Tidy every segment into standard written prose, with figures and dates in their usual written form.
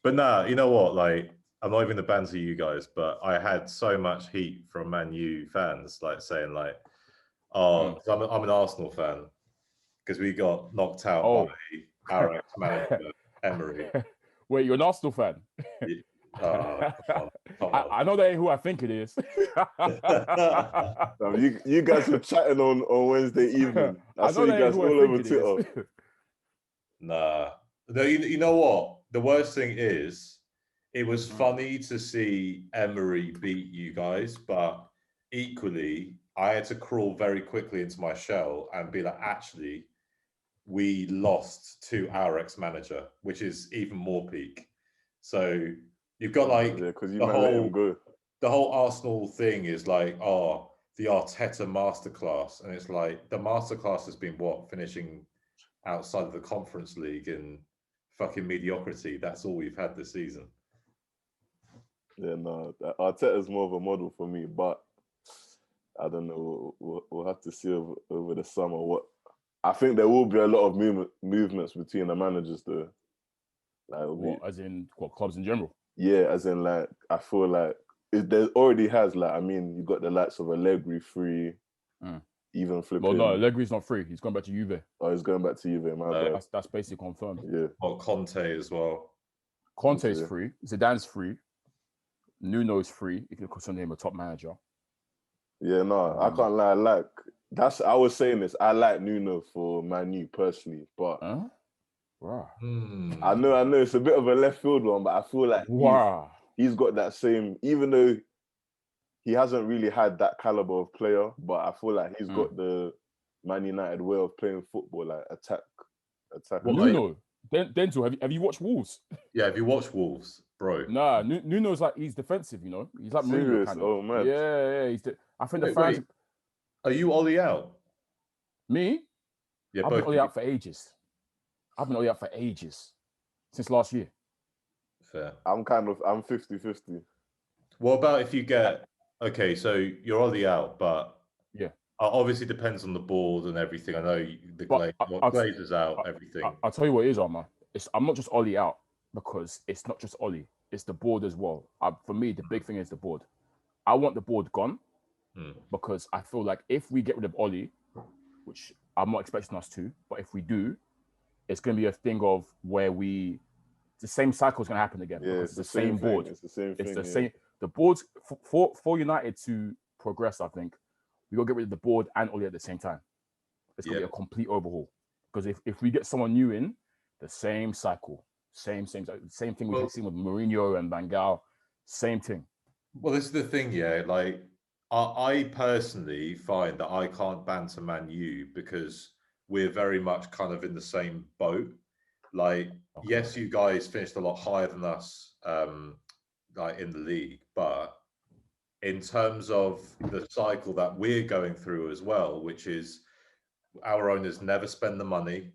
But nah, you know what? Like, I'm not even the banter you guys, but I had so much heat from Man U fans, like saying like, "Oh, 'cause I'm an Arsenal fan because we got knocked out by Oh. our ex-manager Emery." Wait, you're an Arsenal fan? Yeah. Oh, come on, I know that ain't who I think it is. You guys were chatting on Wednesday evening. I I saw know you that ain't guys who I all think over it is. Twitter. Nah. No, you know what? The worst thing is, it was funny to see Emery beat you guys, but equally, I had to crawl very quickly into my shell and be like, actually, we lost to our ex-manager, which is even more peak. So you've got like Yeah, because you the might let him whole go. the whole Arsenal thing is like, oh, the Arteta masterclass, and it's like the masterclass has been what, finishing outside of the Conference League and fucking mediocrity. That's all we've had this season. Yeah, no, Arteta's more of a model for me, but I don't know. We'll have to see over the summer. What I think there will be a lot of movements between the managers, though. Like, What, as in what, clubs in general? yeah, as in like I feel like there already has like I mean you got the likes of Allegri free, even flipping. Well, no, Allegri's not free. He's going back to Juve. Oh, he's going back to Juve. My bad. That's basically confirmed. Yeah. Or Conte as well. Conte's free. Zidane's free. Nuno's free. If you consider him a top manager. Yeah, no, I can't lie. Like I was saying this. I like Nuno for Man U personally, but wow. I know it's a bit of a left field one, but I feel like he's got that same. Even though he hasn't really had that caliber of player, but I feel like he's got the Man United way of playing football, like attack. Well, Nuno, Denzel, have you watched Wolves? Yeah, have you watched Wolves, bro? Nah, Nuno's like, he's defensive, you know. He's like Mourinho kind of. Oh man. Yeah. I think the fans. Wait. Are you Ollie out? Me? Yeah, I've been Ollie out for ages. Since last year. Fair. I'm 50-50. What about if you get okay? So you're Ollie out, but yeah, obviously depends on the board and everything. I know the Glazer's out. Everything. I'll tell you what it is, Arma. I'm not just Ollie out because it's not just Ollie. It's the board as well. For me, the big thing is the board. I want the board gone because I feel like if we get rid of Ollie, which I'm not expecting us to, but if we do, it's going to be a thing of where the same cycle is going to happen again. Yeah, because it's the same board. It's the same thing. It's the same. The boards for United to progress, I think we got to get rid of the board and Ollie at the same time. It's going to be a complete overhaul because if we get someone new in, the same cycle, same thing we've seen with Mourinho and Van Gaal, same thing. Well, this is the thing, yeah. Like I personally find that I can't banter Man U because we're very much kind of in the same boat. Like, yes, you guys finished a lot higher than us, like in the league, but in terms of the cycle that we're going through as well, which is our owners never spend the money,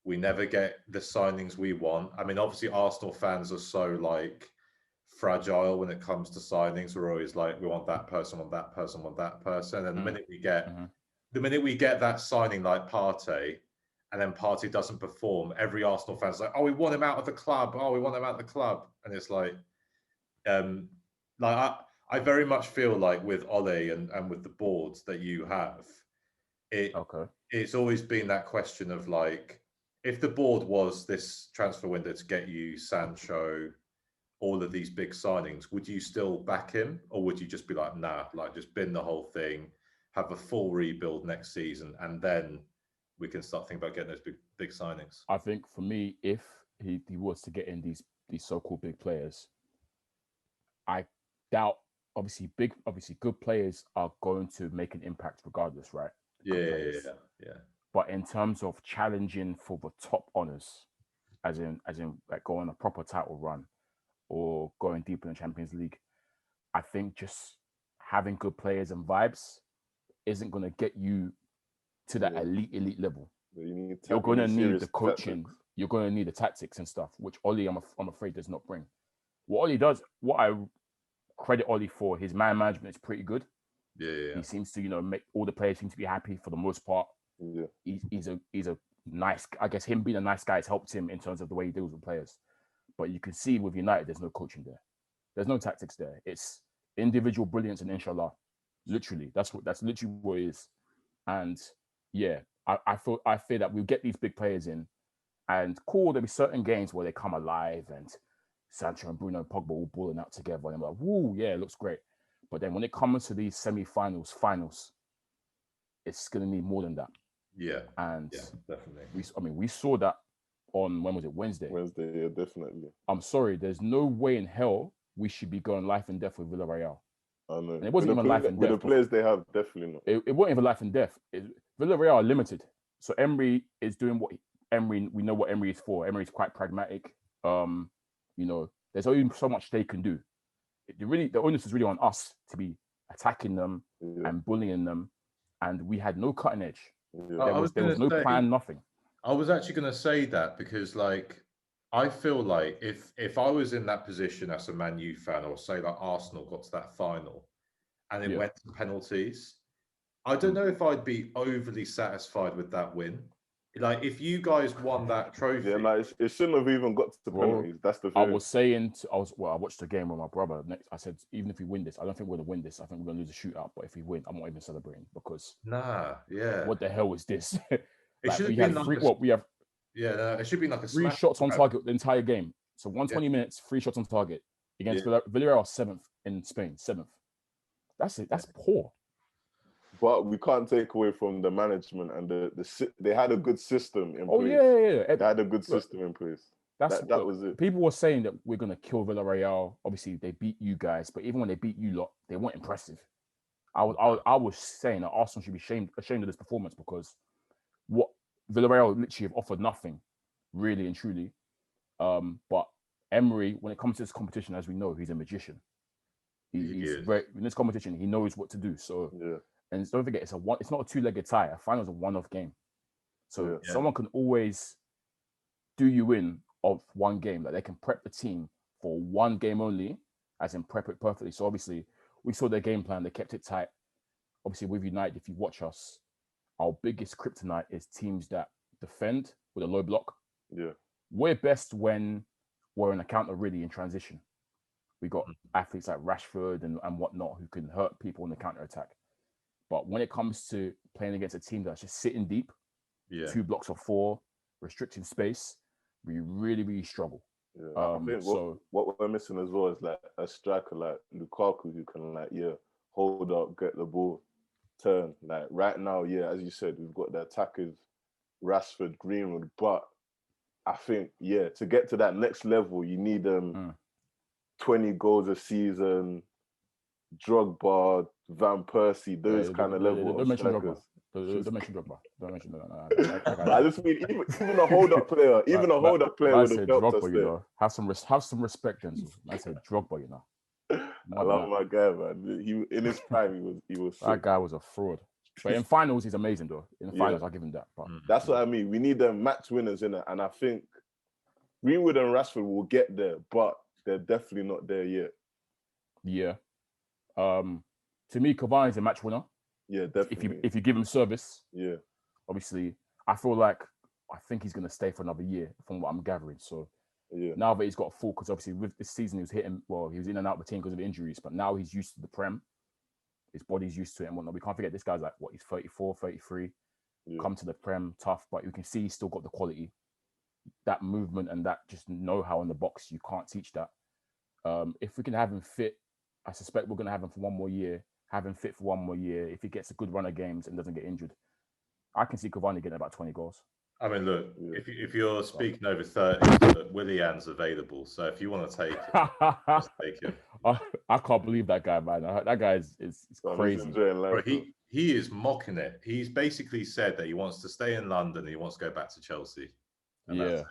we never get the signings we want. I mean, obviously, Arsenal fans are so like fragile when it comes to signings. We're always like, we want that person, want that person, want that person, and the minute we get that signing like Partey, and then Partey doesn't perform, every Arsenal fan's like, oh, we want him out of the club. Oh, we want him out of the club. And it's like I very much feel like with Ole and with the boards that you have, it's always been that question of like, if the board was this transfer window to get you Sancho, all of these big signings, would you still back him, or would you just be like, nah, like just bin the whole thing, have a full rebuild next season, and then we can start thinking about getting those big signings? I think for me, if he was to get in these so-called big players, I doubt. Obviously, good players are going to make an impact regardless, right? Yeah. But in terms of challenging for the top honors, as in like going a proper title run or going deep in the Champions League, I think just having good players and vibes isn't going to get you to that elite level. You're going to need the coaching. Tactics. You're going to need the tactics and stuff, which Ollie, I'm afraid, does not bring. What Ollie does, what I credit Ollie for, his man management is pretty good. Yeah. He seems to, make all the players seem to be happy for the most part. Yeah. He's a nice. I guess him being a nice guy has helped him in terms of the way he deals with players. But you can see with United, there's no coaching there. There's no tactics there. It's individual brilliance and inshallah. Literally, that's literally what it is. And yeah, I fear that we'll get these big players in, and cool, there'll be certain games where they come alive and Sancho and Bruno and Pogba all balling out together, and I'm like, woo, yeah, it looks great. But then when it comes to these semi-finals, finals, it's gonna need more than that. Yeah, and definitely. we saw that on, when was it? Wednesday, yeah, definitely. I'm sorry, there's no way in hell we should be going life and death with Villarreal. I know. And it wasn't even life and death. With the players they have, definitely not. It wasn't even life and death. Villarreal are limited. So Emery is doing what we know what Emery is for. Emery is quite pragmatic. There's only so much they can do. The onus is really on us to be attacking them and bullying them. And we had no cutting edge. Yeah. There was no plan, nothing. I was actually going to say that because, like, I feel like if I was in that position as a Man U fan, or say like Arsenal got to that final and it went to penalties, I don't know if I'd be overly satisfied with that win. Like, if you guys won that trophy, it shouldn't have even got to penalties. That's the thing. I watched the game with my brother. I said, even if we win this, I don't think we're going to win this. I think we're going to lose a shootout. But if we win, I'm not even celebrating, because what the hell is this? It should have been it should be like a 3 shots on target the entire game. So 120 minutes, 3 shots on target against Villarreal, 7th in Spain, 7th. That's it. That's poor. But we can't take away from the management and they had a good system in place. Oh yeah. They had a good system in place. That was it. People were saying that we're gonna kill Villarreal. Obviously, they beat you guys, but even when they beat you lot, they weren't impressive. I was saying that Arsenal should be ashamed of this performance, because what Villarreal literally have offered nothing, really and truly. But Emery, when it comes to this competition, as we know, he's a magician. He's very, in this competition, he knows what to do. So and don't forget, it's not a 2-legged tie. A final is a one-off game. So someone can always do you in of one game. Like, they can prep the team for one game only, as in prep it perfectly. So obviously, we saw their game plan. They kept it tight. Obviously, with United, if you watch us, our biggest kryptonite is teams that defend with a low block. Yeah. We're best when we're in a counter, really, in transition. We got athletes like Rashford and whatnot who can hurt people in the counter attack. But when it comes to playing against a team that's just sitting deep, 2 blocks of 4, restricting space, we really, really struggle. Yeah. I think what we're missing as well is like a striker like Lukaku who can hold up, get the ball, turn. Like right now, as you said, we've got the attackers, Rashford, Greenwood, but I think to get to that next level, you need 20 goals a season, Drogba, Van Persie, those kind of level of strikers. Don't mention Drogba. Don't mention that. I just mean even a hold-up player, would have helped us there. Have some respect, Denzel. I said Drogba, you know. I love my guy, man. He in his prime, he was. That guy was a fraud. But in finals, he's amazing, though. In the finals, I'll give him that. But that's what I mean. We need them match winners in it, and I think Greenwood and Rashford will get there, but they're definitely not there yet. Yeah. To me, Cavani's a match winner. Yeah, definitely. If you give him service. Yeah. Obviously, I think he's going to stay for another year, from what I'm gathering. So now that he's got a full, because obviously with this season he was in and out of the team because of injuries, but now he's used to the Prem. His body's used to it and whatnot. We can't forget this guy's he's 34, 33. Come to the Prem, tough, but you can see he's still got the quality. That movement and that just know-how in the box, you can't teach that. If we can have him fit, I suspect we're going to have him for one more year. Have him fit for one more year. If he gets a good run of games and doesn't get injured, I can see Cavani getting about 20 goals. I mean, look, if you're speaking over 30, Willian's available. So if you want to take him, just take him. I can't believe that guy, man. That guy is crazy. Bro, he is mocking it. He's basically said that he wants to stay in London and he wants to go back to Chelsea. And that's it.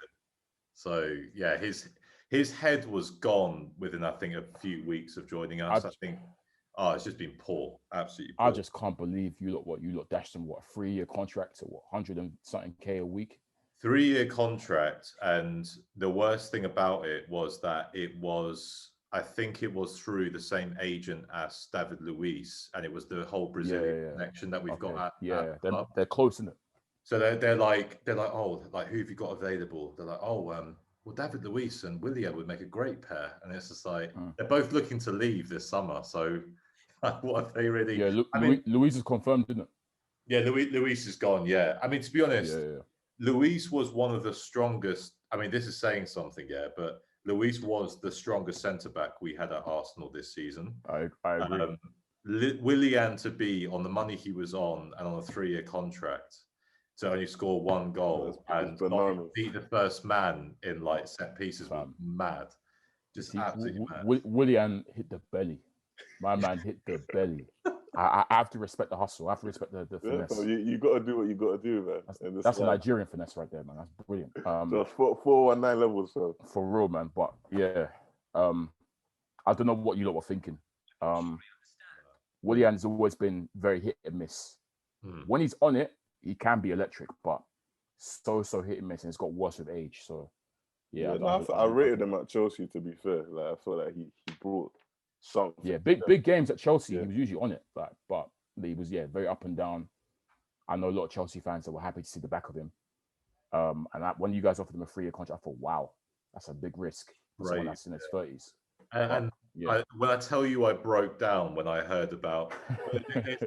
So yeah, his head was gone within, I think, a few weeks of joining us. I think it's just been poor, absolutely poor. I just can't believe you lot dashed him a 3-year contract to 100 and something K a week. 3-year contract, and the worst thing about it was that I think it was through the same agent as David Luiz, and it was the whole Brazilian connection that we've got. They're close, isn't it? So they're like, oh, like, who have you got available? They're like, oh, well, David Luiz and Willian would make a great pair, and it's just like Mm. they're both looking to leave this summer. So, like, what have they really? Yeah, I mean, Louise is confirmed, didn't it? yeah, Luis is gone. Yeah, I mean, to be honest, Yeah. Luis was one of the strongest. I mean, this is saying something, yeah, but Luis was the strongest centre back we had at Arsenal this season. I agree. Willian to be on the money he was on and on a 3-year contract to only score 1 goal and not beat the first man in like set pieces was mad. Just absolutely mad. Willian hit the belly. My man hit the belly. I have to respect the hustle. I have to respect the finesse. You got to do what you got to do, man. That's a Nigerian finesse right there, man. That's brilliant. So 419 levels, so. For real, man. But yeah, I don't know what you lot were thinking. Willian's always been very hit and miss. When he's on it, he can be electric, but so hit and miss, and it's got worse with age. So yeah, I rated him at Chelsea. To be fair, like I feel like he brought something. Yeah, big games at Chelsea. He was usually on it, but he was very up and down. I know a lot of Chelsea fans that were happy to see the back of him. When you guys offered him a 3-year contract, I thought, wow, that's a big risk for someone that's in his 30s. And when I tell you, I broke down when I heard about.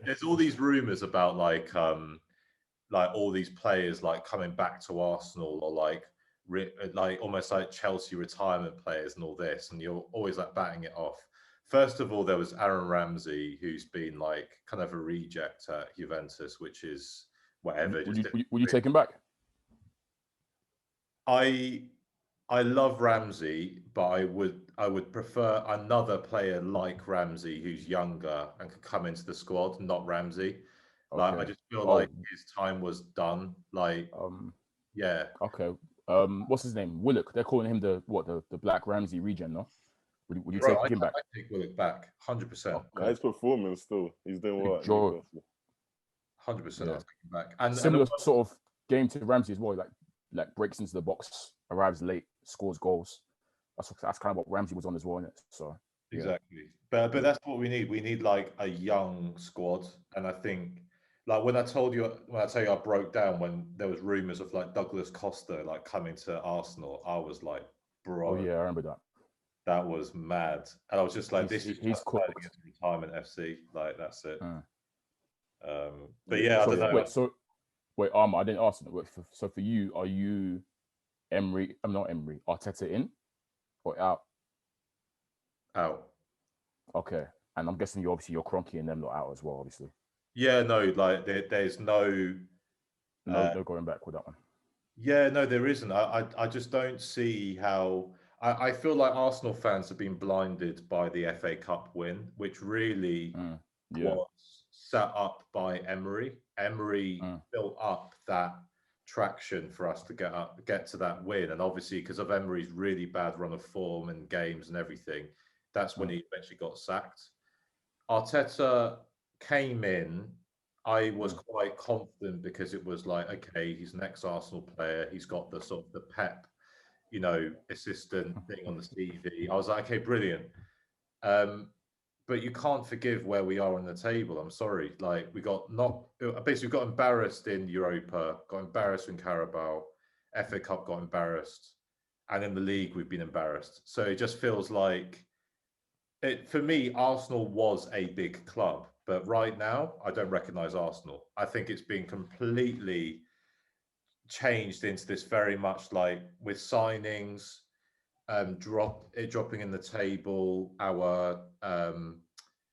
There's all these rumors about like all these players like coming back to Arsenal or like almost like Chelsea retirement players and all this, and you're always like batting it off. First of all, there was Aaron Ramsey, who's been like kind of a reject at Juventus, which is whatever. Would you take him back? I love Ramsey, but I would prefer another player like Ramsey who's younger and could come into the squad, not Ramsey. Like I just feel like his time was done. Like yeah. Okay. What's his name? Willock. They're calling him the Black Ramsey regen, no? Would you take him back? I take Willock back, 100%. His performance still, he's doing well. 100%. I'll take him back. And similar sort of game to Ramsey as well. Like breaks into the box, arrives late, scores goals. That's kind of what Ramsey was on as well, isn't it? So exactly. But that's what we need. We need like a young squad, and I think like when I tell you I broke down when there was rumors of like Douglas Costa like coming to Arsenal, I was like, bro. Oh yeah, I remember that. That was mad, and I was just like, he's cooked. Retirement FC, like that's it. But yeah, I don't know. Wait, Armour, I didn't ask you. So for you, are you Emery? I'm not Emery. Arteta in or out? Out. Okay, and I'm guessing you're Kroenke and them not out as well, obviously. Yeah, no, like there's no going back with that one. Yeah, no, there isn't. I just don't see how. I feel like Arsenal fans have been blinded by the FA Cup win, which really was set up by Emery. Emery built up that traction for us to get to that win, and obviously because of Emery's really bad run of form and games and everything, that's when he eventually got sacked. Arteta came in. I was quite confident because it was like, okay, he's an ex-Arsenal player. He's got the sort of the pep, assistant thing on the CV. I was like, okay, brilliant. But you can't forgive where we are on the table. I'm sorry. Like we got embarrassed in Europa, got embarrassed in Carabao, FA Cup got embarrassed, and in the league we've been embarrassed. So it just feels like for me, Arsenal was a big club, but right now I don't recognise Arsenal. I think it's been completely changed into this very much like with signings, dropping in the table, our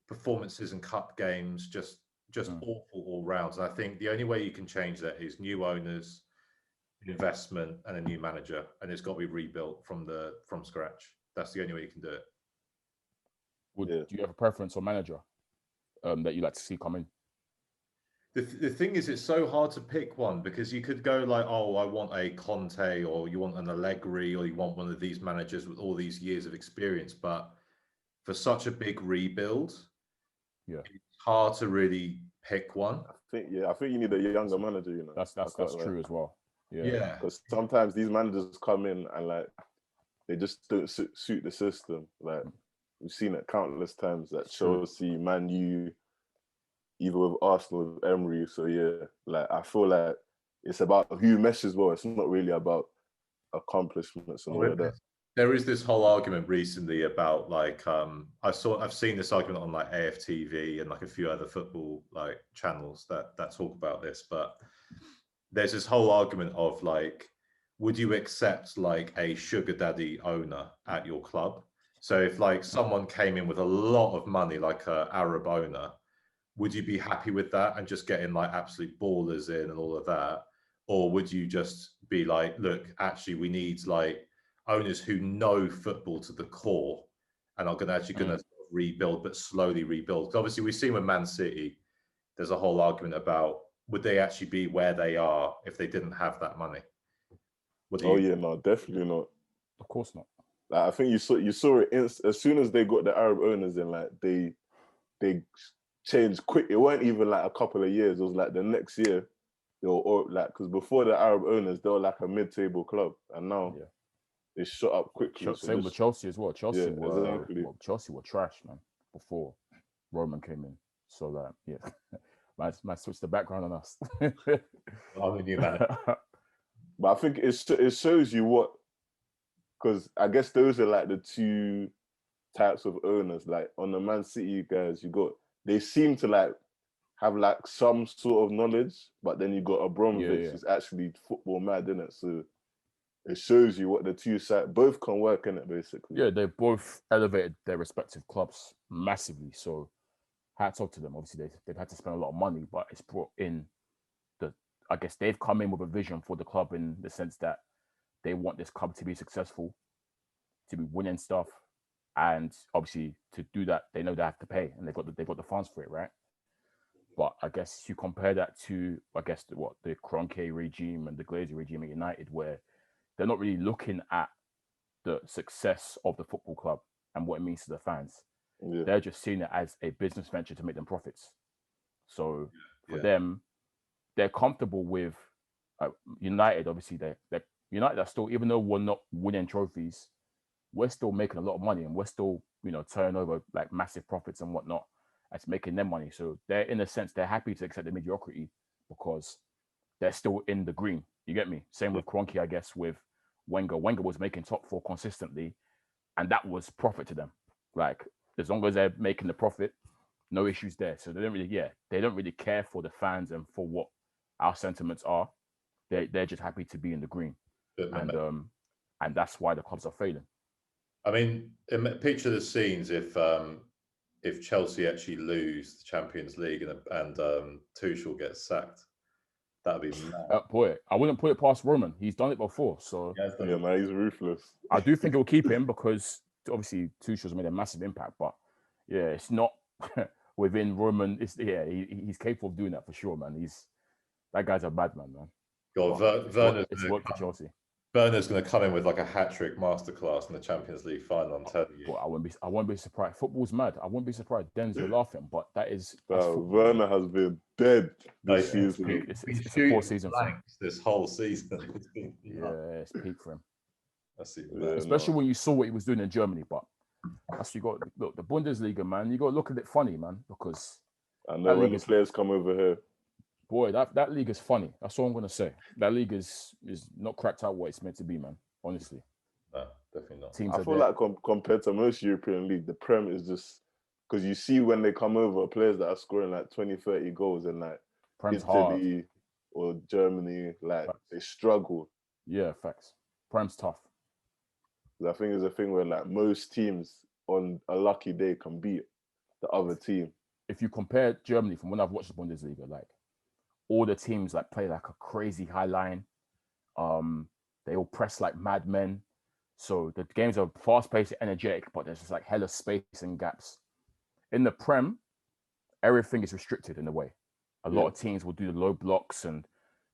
performances in cup games, just awful all round. And I think the only way you can change that is new owners, investment, and a new manager, and it's got to be rebuilt from scratch. That's the only way you can do it. Do you have a preference on manager that you like to see come in? The thing is, it's so hard to pick one because you could go like, oh, I want a Conte, or you want an Allegri, or you want one of these managers with all these years of experience. But for such a big rebuild, it's hard to really pick one. I think you need a younger manager. That's true as well. Yeah, because sometimes these managers come in and like they just don't suit the system. Like we've seen it countless times at Chelsea, Man U, even with Arsenal, with Emery. So like I feel like it's about who meshes well. It's not really about accomplishments and all of that. There is this whole argument recently about like I've seen this argument on like AFTV and like a few other football like channels that talk about this, but there's this whole argument of like, would you accept like a sugar daddy owner at your club? So if like someone came in with a lot of money, like a Arab owner, would you be happy with that and just getting like absolute ballers in and all of that? Or would you just be like, look, actually we need like owners who know football to the core and are gonna rebuild, but slowly rebuild? 'Cause obviously we've seen with Man City, there's a whole argument about would they actually be where they are if they didn't have that money? No, definitely not. Of course not. Like, I think you saw it as soon as they got the Arab owners in, like they changed quick. It weren't even like a couple of years. It was like the next year, they were all, like, because before the Arab owners, they were like a mid-table club, and now they shot up quickly. Same with Chelsea as well. Chelsea Chelsea were trash, man, before Roman came in. So that might switch the background on us. But I think it shows you what, because I guess those are like the two types of owners. Like on the Man City guys, they seem to like have like some sort of knowledge, but then you got Abramovich who's actually football mad, isn't it? So it shows you what the two sides both can work in it, basically. Yeah, they both elevated their respective clubs massively. So hats off to them. Obviously, they've had to spend a lot of money, but it's brought in I guess they've come in with a vision for the club in the sense that they want this club to be successful, to be winning stuff, and obviously to do that, they know they have to pay, and they've got the funds for it, right? But I guess you compare that to the Kroenke regime and the Glazer regime at United, where they're not really looking at the success of the football club and what it means to the fans. Yeah. They're just seeing it as a business venture to make them profits. So for them, they're comfortable with United. Obviously, they're United are still, even though we're not winning trophies, we're still making a lot of money, and we're still, turning over like massive profits and whatnot. That's making them money. So they're, in a sense, they're happy to accept the mediocrity because they're still in the green. You get me? Same with Kroenke, I guess, with Wenger. Wenger was making top four consistently, and that was profit to them. Like, as long as they're making the profit, no issues there. So they don't really care for the fans and for what our sentiments are. They're just happy to be in the green, and that's why the clubs are failing. I mean, picture the scenes if Chelsea actually lose the Champions League and Tuchel gets sacked. That'd be mad. Boy, I wouldn't put it past Roman. He's done it before, so man, he's ruthless. I do think he'll keep him because obviously Tuchel's made a massive impact, but it's not within Roman. He's capable of doing that for sure, man. That guy's a bad man. God, it's worked for Chelsea. Werner's going to come in with like a hat-trick masterclass in the Champions League final. I'm telling you. But I won't be surprised. Football's mad. I wouldn't be surprised. Denzel laughing, but that's Werner has been dead this season. It's a poor season for him. This whole season. It's peak for him. Especially when you saw what he was doing in Germany. But that's you got. Look, the Bundesliga, man. You got to look at it funny, man, because I know when the players come over here. Boy, that league is funny. That's all I'm gonna say. That league is not cracked out what it's meant to be, man. Honestly, no, definitely not. Teams I feel like compared to most European league, the Prem is just because you see when they come over, players that are scoring like 20, 30 goals and like Prem's Italy hard. or Germany, like they struggle. Yeah, facts. Prem's tough. I think it's a thing where like most teams on a lucky day can beat the other team. If you compare Germany from when I've watched the Bundesliga, like all the teams like play like a crazy high line. They all press like madmen. So the games are fast-paced, energetic, but there's just like hella space and gaps. In the Prem, everything is restricted in a way. A lot of teams will do the low blocks and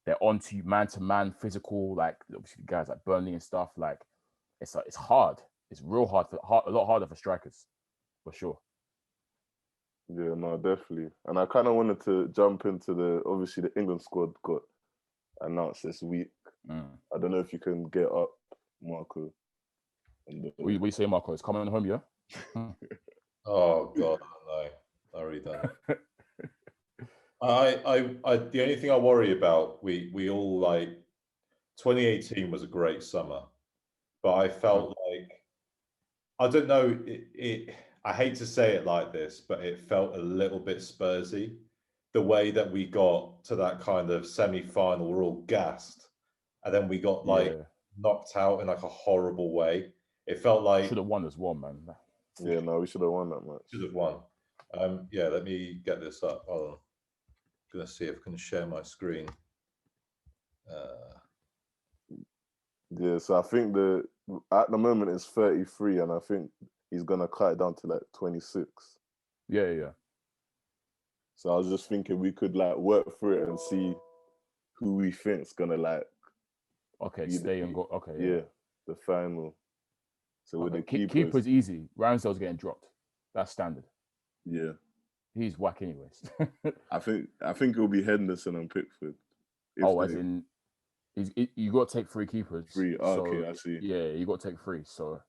they're onto you man-to-man, physical, like obviously guys like Burnley and stuff. Like it's hard. It's real hard, a lot harder for strikers, for sure. Yeah, no, definitely. And I kind of wanted to jump into obviously the England squad got announced this week. I don't know if you can get up, Marco. What you say, Marco? It's coming home, yeah? Oh, God, no. I really don't. I the only thing I worry about, we all like 2018 was a great summer, but I felt like, I don't know, I hate to say it like this, but it felt a little bit Spursy. The way that we got to that kind of semi-final, we're all gassed, and then we got like Yeah, knocked out in like a horrible way. It felt like should have won as well, man. Yeah, no, we should have won that match. should have won. Yeah, let me get this up. Hold on. Gonna see if I can share my screen. Yeah, so I think at the moment it's 33, and I think he's gonna cut it down to like 26. Yeah. So I was just thinking we could like work through it and see who we think's gonna like Okay, be stay and go. Okay, yeah, the final. So with Okay. the keepers, Keeper's easy. Ramsdale's getting dropped. That's standard. yeah, He's whack anyways. I think it'll be Henderson and Pickford. As in, you got to take 3 keepers. Three. So, Okay, I see. Yeah, you got to take 3. So,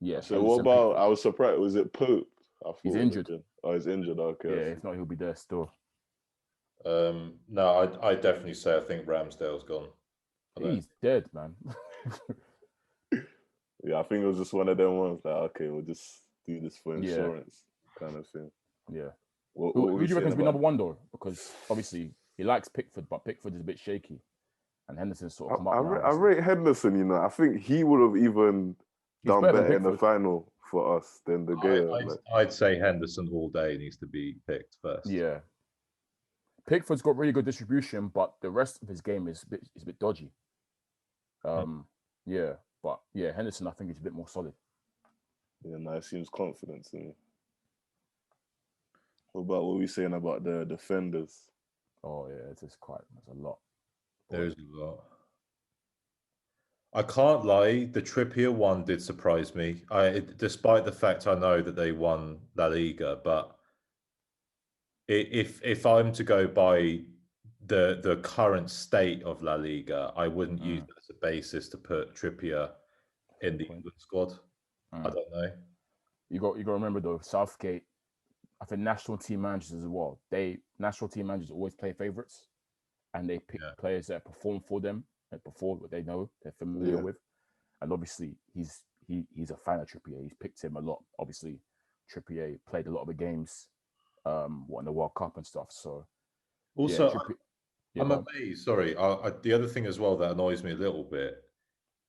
yeah. So what about? I was surprised. Was it Pope? I thought He's injured. He's injured. Okay. Yeah, if not, he'll be there still. No, I definitely say I think Ramsdale's gone. He's dead, man. Yeah, I think it was just one of them ones. Like, okay, we'll just do this for insurance, kind of thing. Yeah. What Who do you reckon is be about? number 1 though? Because obviously he likes Pickford, but Pickford is a bit shaky, and Henderson's sort of come up now. I rate Henderson. You know, I think he would have even done better in the final for us than the game. I'd say Henderson all day needs to be picked first. Yeah. Pickford's got really good distribution, but the rest of his game is a bit dodgy. Yeah, but yeah, Henderson I think is a bit more solid. Yeah, no, it seems confident to me. What about what we saying about the defenders? Oh yeah, there's a lot. There's a lot. I can't lie, the Trippier one did surprise me. Despite the fact I know that they won La Liga, but if I'm to go by the current state of La Liga, I wouldn't use it as a basis to put Trippier in the England squad. I don't know. You got to remember though, Southgate. I think national team managers as well. National team managers always play favourites, and they pick players that perform for them and perform what they know they're familiar with. And obviously, he's a fan of Trippier. He's picked him a lot. Obviously, Trippier played a lot of the games, won the World Cup and stuff. So also, I'm amazed. Sorry, the other thing as well that annoys me a little bit,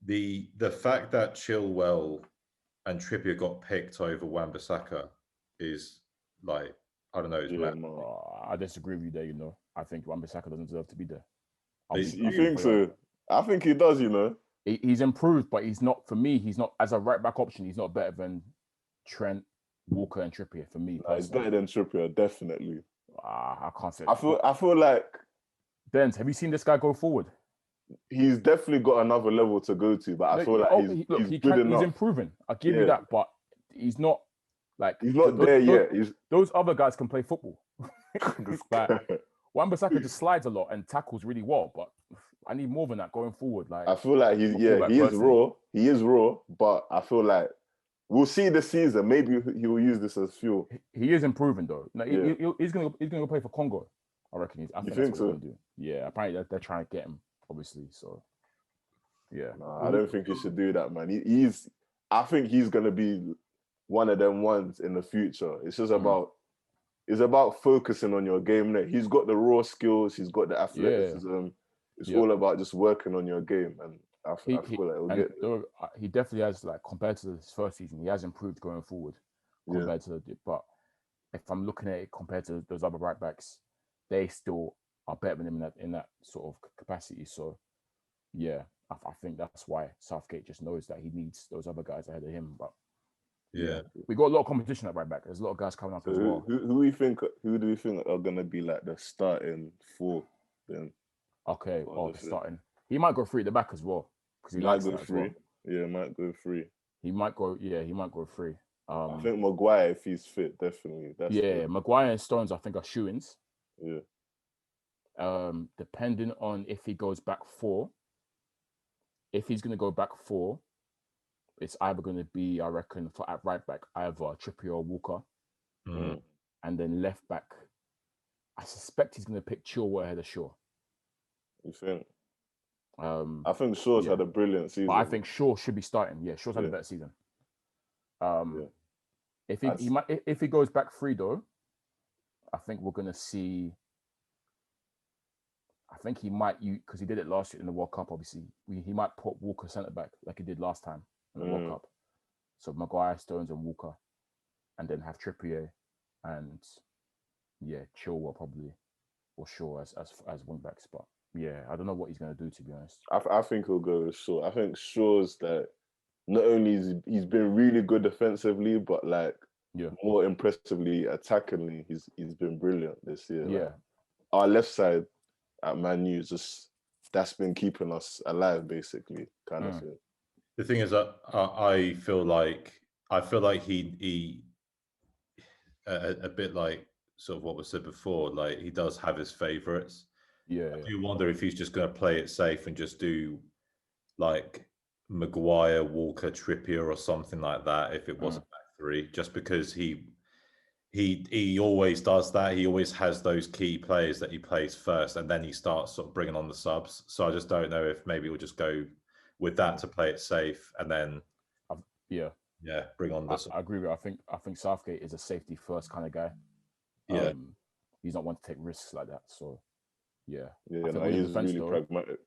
the fact that Chilwell and Trippier got picked over Wan-Bissaka is like, I don't know. It's mad. I disagree with you there. You know, I think Wan-Bissaka doesn't deserve to be there. You think so? I think he does. You know, he's improved, but he's not. For me, he's not as a right back option. He's not better than Trent, Walker, and Trippier. For me, he's better than Trippier, definitely. I can't say. I feel like. Dens, have you seen this guy go forward? He's definitely got another level to go to, but I feel like he's good enough. He's improving. I'll give you that, but he's not like he's not there yet. Those other guys can play football. Like, Wan-Bissaka just slides a lot and tackles really well, but I need more than that going forward. Like, I feel like he is raw. He is raw, but I feel like we'll see this season. Maybe he will use this as fuel. He is improving though. Like, he's gonna go play for Congo. I reckon. I think that's what he's gonna do. Yeah, apparently they're trying to get him, obviously. So yeah, I don't think he should do that, man. I think he's gonna be one of them ones in the future. It's just about. It's about focusing on your game. Net. He's got the raw skills. He's got the athleticism. It's all about just working on your game, and I feel like he'll get there. He definitely has, like, compared to his first season, he has improved going forward compared to but if I'm looking at it compared to those other right backs, they still are better than him in that sort of capacity. So yeah, I think that's why Southgate just knows that he needs those other guys ahead of him. But yeah, we got a lot of competition at right back. There's a lot of guys coming up as well. Who do we think are gonna be like the starting 4 then? Okay, starting. He might go 3 at the back as well because he might go 3. Well. Yeah, might go 3. He might go 3. I think Maguire, if he's fit, definitely. Maguire and Stones, I think, are shoo-ins. Yeah. Depending on if he goes back 4. If he's gonna go back 4. It's either going to be, I reckon, at right back, either Trippier or Walker. And then left back, I suspect he's going to pick Chilwell ahead of Shaw. You think? I think Shaw's yeah. had a brilliant season. But I think Shaw should be starting. Yeah, Shaw's had a Yeah. better season. Yeah. If he goes back free though, I think we're gonna see. I think he might, because he did it last year in the World Cup. Obviously, he might put Walker centre back like he did last time in the World Cup. So Maguire, Stones, and Walker, and then have Trippier and Chilwell probably or Shaw as wing backs. But yeah, I don't know what he's gonna do, to be honest. I think he'll go with Shaw. I think Shaw's that not only he's been really good defensively, but like more impressively attackingly, he's been brilliant this year. Yeah, like, our left side at Man U that's been keeping us alive, basically, kind of thing. The thing is that I feel like he a bit like sort of what was said before. Like he does have his favourites. Yeah. I do wonder if he's just going to play it safe and just do like Maguire, Walker, Trippier, or something like that. If it was a back three, just because he always does that. He always has those key players that he plays first, and then he starts sort of bringing on the subs. So I just don't know if maybe we'll just go with that to play it safe, and then bring on this. I agree with you. I think Southgate is a safety first kind of guy. Yeah, he's not one to take risks like that. So he's really pragmatic.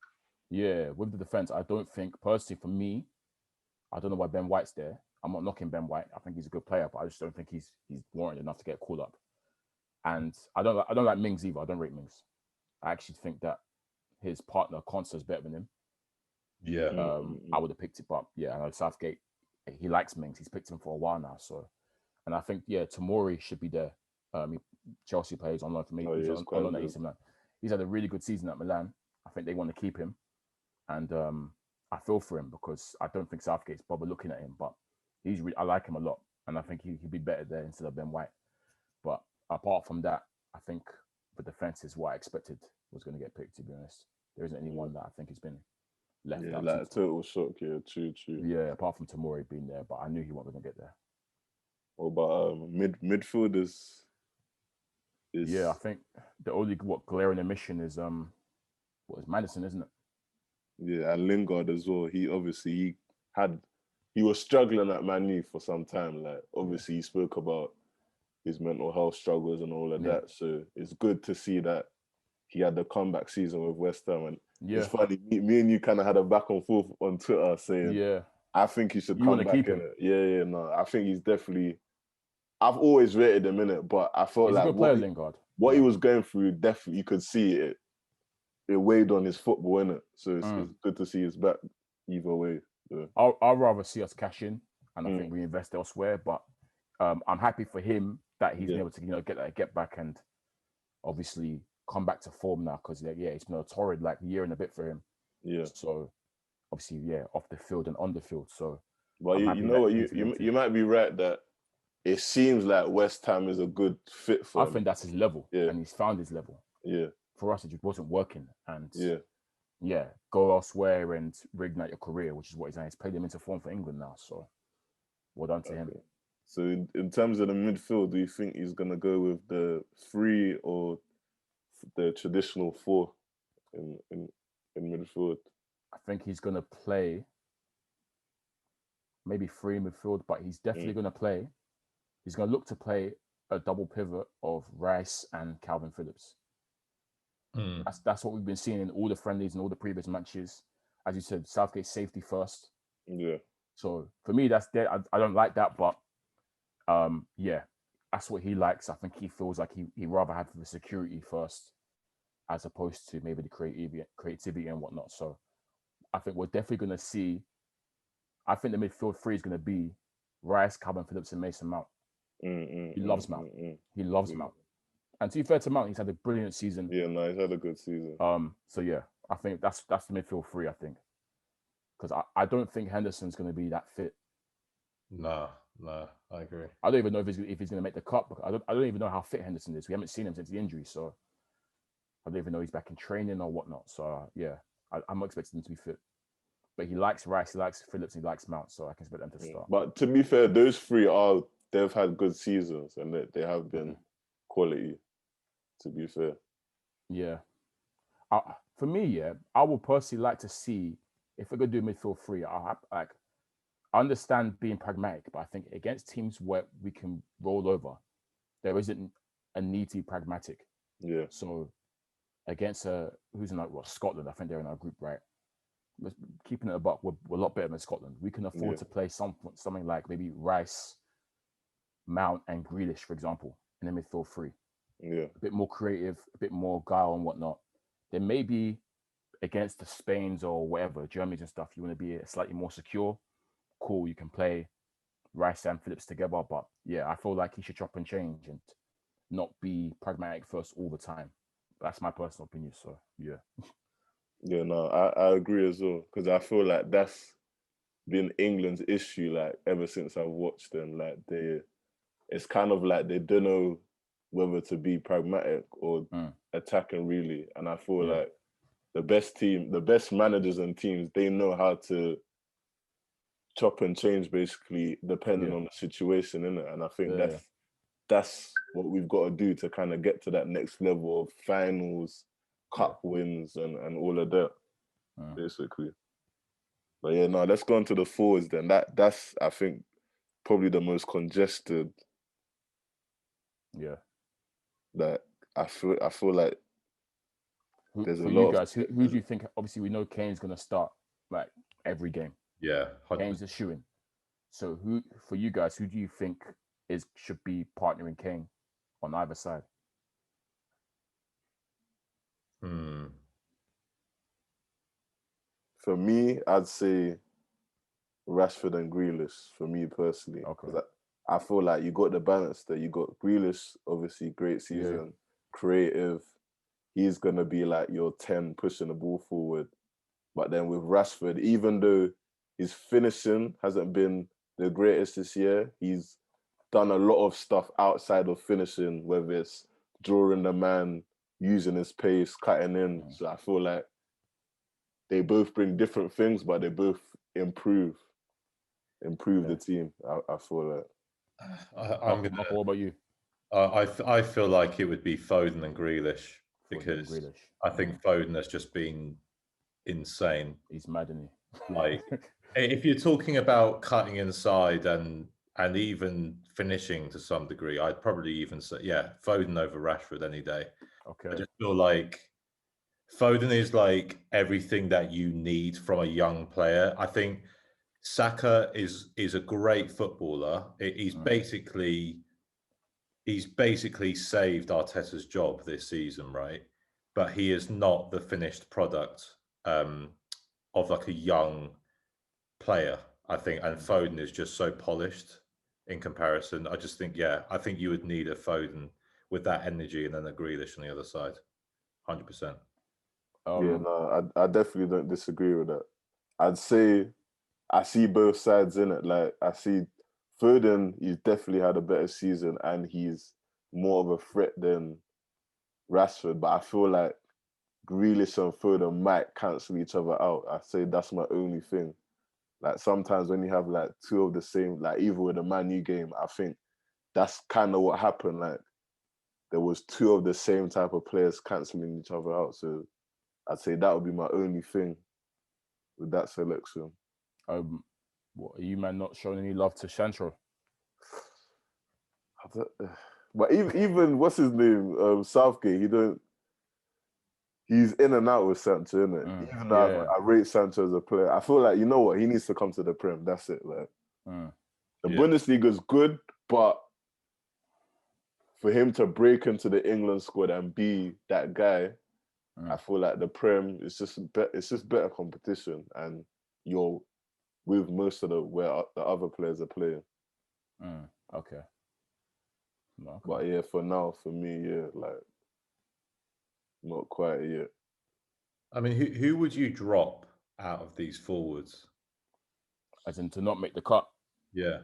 Yeah, with the defense, I don't think personally for me, I don't know why Ben White's there. I'm not knocking Ben White. I think he's a good player, but I just don't think he's warranted enough to get called up. And I don't like Mings either. I don't rate Mings. I actually think that his partner Consa is better than him. Yeah. I would have picked it, but I know Southgate, he likes Mings. He's picked him for a while now. So, and I think Tomori should be there. Chelsea plays on loan for me. He's on loan at AC Milan. He's had a really good season at Milan. I think they want to keep him, and I feel for him because I don't think Southgate's bothered looking at him, but I like him a lot, and I think he'd be better there instead of Ben White. But apart from that, I think the defense is what I expected was going to get picked. To be honest, there isn't anyone that I think has been left out. Like a total shock. Yeah, true. Yeah, apart from Tomori being there, but I knew he wasn't going to get there. What about midfield is? Yeah, I think the only glaring omission is Madison, isn't it? Yeah, and Lingard as well. He was struggling at Man U for some time. Like obviously he spoke about his mental health struggles and all of that. So it's good to see that he had the comeback season with West Ham. And it's funny, me and you kind of had a back and forth on Twitter saying, I think he should come back in it. Yeah, no, I think he's definitely. I've always rated him in it, but I felt like what he was going through, definitely you could see it. It weighed on his football, innit? So it's good to see his back either way. Yeah. I'd rather see us cash in and I think we invest elsewhere. But I'm happy for him that he's been able to get back and obviously come back to form now because it's been a torrid year and a bit for him. Yeah. So obviously off the field and on the field. So well, you know what you might be right that it seems like West Ham is a good fit for him. I think that's his level, and he's found his level. Yeah. For us, it just wasn't working, and go elsewhere and reignite your career, which is what he's done. He's played him into form for England now, so well done to him. So in terms of the midfield, do you think he's gonna go with the 3 or the traditional 4 in midfield? I think he's gonna play maybe 3 in midfield, but he's definitely gonna play. He's gonna look to play a double pivot of Rice and Calvin Phillips. That's what we've been seeing in all the friendlies and all the previous matches. As you said, Southgate safety first. Yeah. So for me, that's there. I don't like that, but that's what he likes. I think he feels like he rather have the security first, as opposed to maybe the creativity and whatnot. So I think we're definitely going to see. I think the midfield 3 is going to be Rice, Calvin Phillips, and Mason Mount. He loves Mount. He loves Mount. And to be fair to Mount, he's had a brilliant season. Yeah, no, he's had a good season. So I think that's the midfield 3. I think because I don't think Henderson's going to be that fit. No, I agree. I don't even know if he's going to make the cut. I don't even know how fit Henderson is. We haven't seen him since the injury, so I don't even know he's back in training or whatnot. So I'm not expecting him to be fit. But he likes Rice, he likes Phillips, he likes Mount, so I can expect them to start. But to be fair, those 3 they've had good seasons and they have been quality. To be fair, For me, yeah, I would personally like to see if we're gonna do midfield three. I understand being pragmatic, but I think against teams where we can roll over, there isn't a need to be pragmatic. Yeah. So against who's in like Scotland, I think they're in our group, right? Keeping it a buck, we're a lot better than Scotland. We can afford to play something like maybe Rice, Mount, and Grealish, for example, in the midfield three. Yeah. A bit more creative, a bit more guile and whatnot. Then maybe against the Spains or whatever, Germans and stuff, you want to be slightly more secure. Cool, you can play Rice and Phillips together. But yeah, I feel like he should chop and change and not be pragmatic first all the time. That's my personal opinion. So yeah. Yeah, no, I agree as well. Because I feel like that's been England's issue, like ever since I've watched them. Like it's kind of like they don't know whether to be pragmatic or attacking really. And I feel like the best managers and teams, they know how to chop and change basically depending on the situation, innit? And I think that's what we've got to do to kind of get to that next level of finals, cup wins, and all of that, basically. But yeah, no, let's go on to the forwards then. That's I think probably the most congested. Yeah. That I feel like there's a for you lot guys, who do you think? Obviously, we know Kane's gonna start like every game. Yeah, 100%. Kane's a shoo-in. So who for you guys? Who do you think should be partnering Kane on either side? For me, I'd say Rashford and Grealish. For me personally, because I feel like you got the balance there. You got Grealish, obviously great season, creative. He's gonna be like your 10 pushing the ball forward. But then with Rashford, even though his finishing hasn't been the greatest this year, he's done a lot of stuff outside of finishing, whether it's drawing the man, using his pace, cutting in. So I feel like they both bring different things, but they both improve the team. I feel like. I'm gonna. What about you? I feel like it would be Foden and Grealish because Grealish. I think Foden has just been insane. He's mad, isn't he? Like, if you're talking about cutting inside and even finishing to some degree, I'd probably even say, Foden over Rashford any day. Okay. I just feel like Foden is like everything that you need from a young player. I think Saka is a great footballer. He's basically saved Arteta's job this season, right? But he is not the finished product of like a young player, I think. And Foden is just so polished in comparison. I just think, I think you would need a Foden with that energy and then a Grealish on the other side, 100%. Yeah, no, I definitely don't disagree with that. I'd say I see both sides in it. Like I see Foden, he's definitely had a better season and he's more of a threat than Rashford. But I feel like Grealish and Foden might cancel each other out. I say that's my only thing. Like sometimes when you have like two of the same, like even with the Man U game, I think that's kind of what happened. Like there was two of the same type of players cancelling each other out. So I'd say that would be my only thing with that selection. What are you, man, not showing any love to Sancho? But even what's his name, Southgate, he's in and out with Sancho, isn't it? Even though I rate Sancho as a player, I feel like, you know what, he needs to come to the Prem. That's it. Like the Bundesliga is good, but for him to break into the England squad and be that guy, I feel like the Prem is just better competition, and you're with most of where the other players are playing. Okay. No, but yeah, for now, for me, like not quite yet. I mean, who would you drop out of these forwards? As in to not make the cut? Yeah.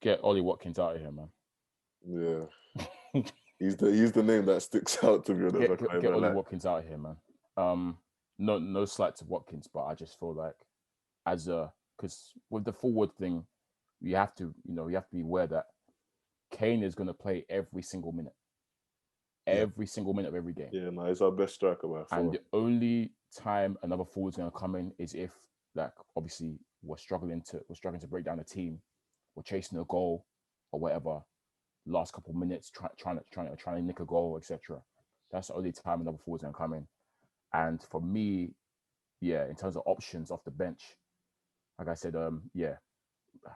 Get Ollie Watkins out of here, man. Yeah. he's the name that sticks out to me. Get Ollie Watkins out of here, man. No slight to Watkins, but I just feel like because with the forward thing, you have to be aware that Kane is going to play every single minute. every single minute of every game. Yeah, no, he's our best striker by far. And the only time another forward's going to come in is if, like, obviously we're struggling to break down a team, we're chasing a goal or whatever. Last couple of minutes, trying to nick a goal, etc. That's the only time another forward's going to come in. And for me, yeah, in terms of options off the bench, like I said, I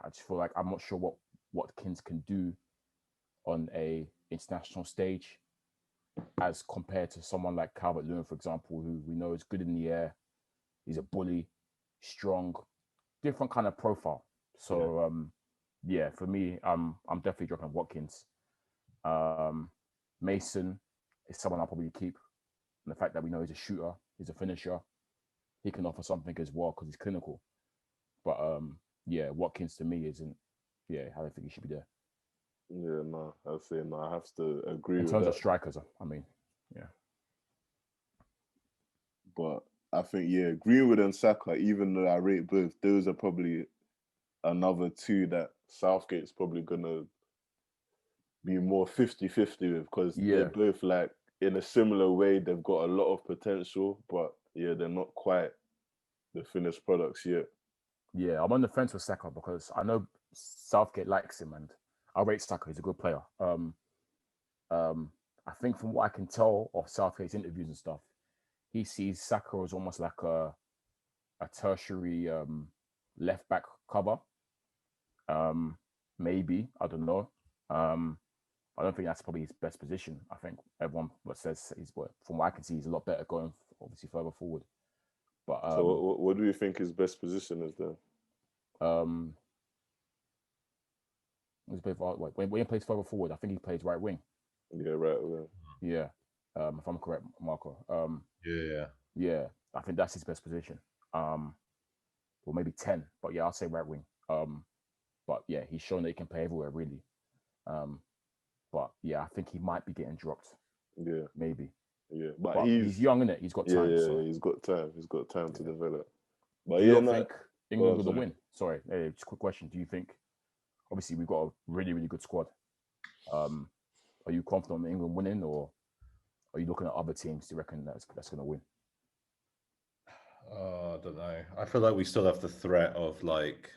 just feel like I'm not sure what Watkins can do on a international stage as compared to someone like Calvert-Lewin, for example, who we know is good in the air. He's a bully, strong, different kind of profile. So yeah, for me, I'm definitely dropping Watkins. Mason is someone I'll probably keep. And the fact that we know he's a shooter, he's a finisher, he can offer something as well because he's clinical. But yeah, Watkins to me isn't. Yeah, I don't think he should be there. Yeah, no, I'd say no. I have to agree In with terms that. of strikers, I mean, yeah. But I think, yeah, Greenwood and Saka, even though I rate both, those are probably another two that Southgate's probably going to be more 50-50 with, because they're both, like, in a similar way, they've got a lot of potential, but yeah, they're not quite the finished products yet. Yeah, I'm on the fence with Saka because I know Southgate likes him, and I rate Saka. He's a good player. I think from what I can tell of Southgate's interviews and stuff, he sees Saka as almost like a tertiary left back cover. Maybe, I don't know. I don't think that's probably his best position. I think everyone says from what I can see, he's a lot better going obviously further forward. But so what do you think his best position is then? When he plays further forward, I think he plays right wing. Yeah, right wing. Yeah, if I'm correct, Marco. Yeah. I think that's his best position. Or maybe 10, but yeah, I'll say right wing. But yeah, he's shown that he can play everywhere really. But yeah, I think he might be getting dropped. Yeah, maybe. Yeah, but he's young, isn't it? He's got time. Yeah, so. He's got time. He's got time to develop. But Do you think England will win? Sorry, just a quick question. Do you think? Obviously, we've got a really, really good squad. Are you confident in England winning, or are you looking at other teams? Do you reckon that's going to win? I don't know. I feel like we still have the threat of like.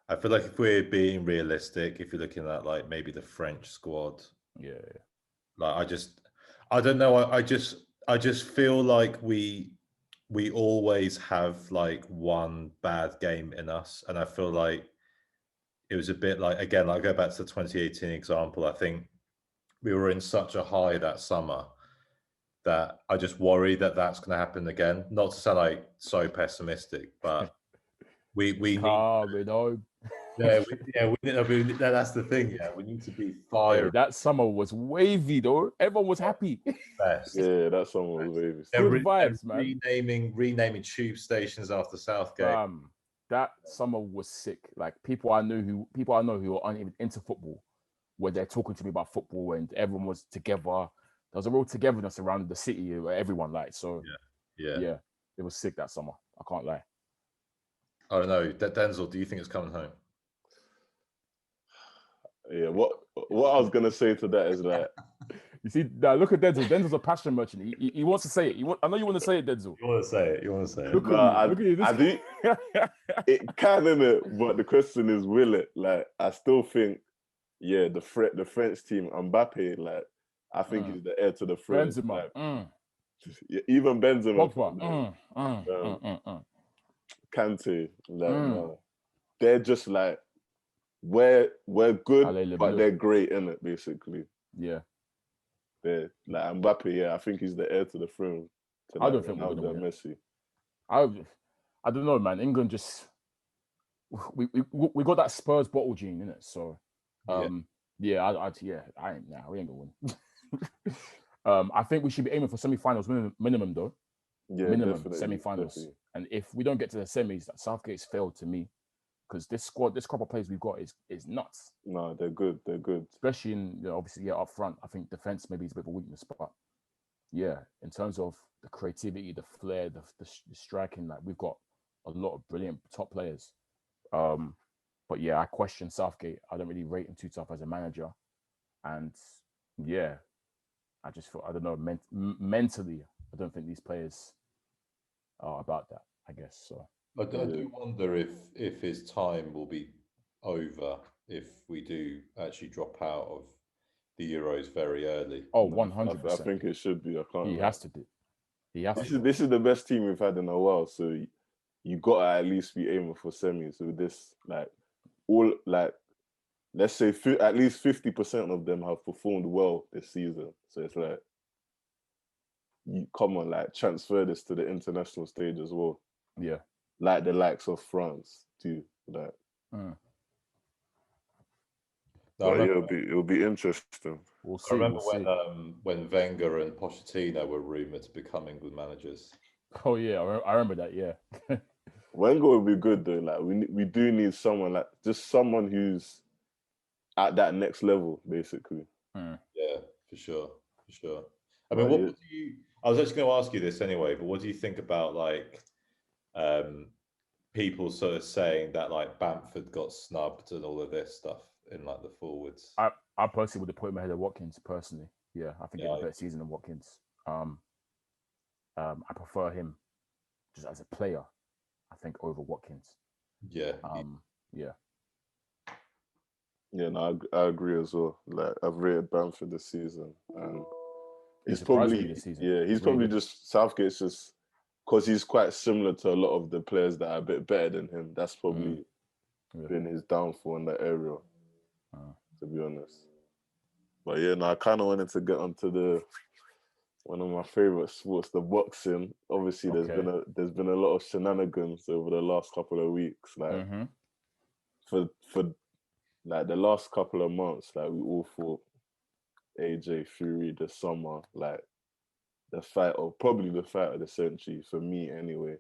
I feel like if we're being realistic, if you're looking at like maybe the French squad, like I don't know. I just feel like we always have like one bad game in us, and I feel like it was a bit like, again, I go back to the 2018 example. I think we were in such a high that summer that I just worry that that's going to happen again. Not to sound like so pessimistic, but we need. That's the thing. Yeah, we need to be fire. That summer was wavy though. Everyone was happy. Best. Yeah, that summer was wavy. Good vibes, man. Renaming tube stations after Southgate. That summer was sick. Like people I know who aren't even into football, where they're talking to me about football, and everyone was together. There was a real togetherness around the city. Everyone yeah, it was sick that summer. I can't lie. I don't know. Denzel, do you think it's coming home? Yeah, what I was gonna say to that is that you see, now look at Denzel. Denzel's a passion merchant. He wants to say it. I know you want to say it, Denzel. You want to say it. Look at you. I do. It can, innit? But the question is, will it? Like, I still think, yeah, the French team, Mbappe, like, I think he's the heir to the throne. Benzema. Yeah, even Benzema. Kante, like, no. They're just like, we're good, but they're great, innit, basically. Yeah. They're like Mbappe, yeah, I think he's the heir to the throne. I don't think we're going to win Messi. I don't know, man. England just we got that Spurs bottle gene, innit? So we ain't gonna win. I think we should be aiming for semi-finals minimum though. Yeah, minimum definitely, semi-finals. Definitely. And if we don't get to the semis, Southgate's failed to me. Because this crop of players we've got is nuts. No, they're good. They're good. Especially in obviously up front. I think defense maybe is a bit of a weakness, but yeah, in terms of the creativity, the flair, the striking, like we've got a lot of brilliant top players. But yeah, I question Southgate. I don't really rate him too tough as a manager, and yeah, I just feel I don't know mentally. I don't think these players are about that. I guess so. I do wonder if his time will be over if we do actually drop out of the Euros very early. Oh, No, one I, hundred I percent. think it should be. I can't He lie. has to do. He has This to is do. this is the best team we've had in a while. So you gotta at least be aiming for semis. So this all let's say at least 50% of them have performed well this season. So it's like you come on, transfer this to the international stage as well. Yeah. Like the likes of France too. Like, Mm. No, but yeah, it'll be interesting. We'll I see. remember We'll see. when Wenger and Pochettino were rumored to become England managers. Oh yeah, I remember that. Yeah. Wenger would be good though. Like we do need someone just someone who's at that next level, basically. Mm. Yeah, for sure, for sure. I mean, But what yeah, do you? I was actually going to ask you this anyway, but what do you think about um, people sort of saying that like Bamford got snubbed and all of this stuff in like the forwards? I personally would have put him ahead of Watkins. Personally, yeah, I think he had a Yeah, better season than Watkins. I prefer him just as a player. I think over Watkins. yeah, Yeah. yeah, no, I agree as well. Like I've rated Bamford this season, and He it's surprised me probably this season. He he's really probably did. just Southgate's just because he's quite similar to a lot of the players that are a bit better than him. That's Mm. probably Yeah. been his downfall in that area, Uh, to be honest. But yeah, no, I kind of wanted to get onto the one of my favorite sports, the boxing. Obviously, okay. there's been a lot of shenanigans over the last couple of weeks. Like Mm-hmm. for like the last couple of months, like we all thought AJ Fury this summer, like probably the fight of the century for me anyway.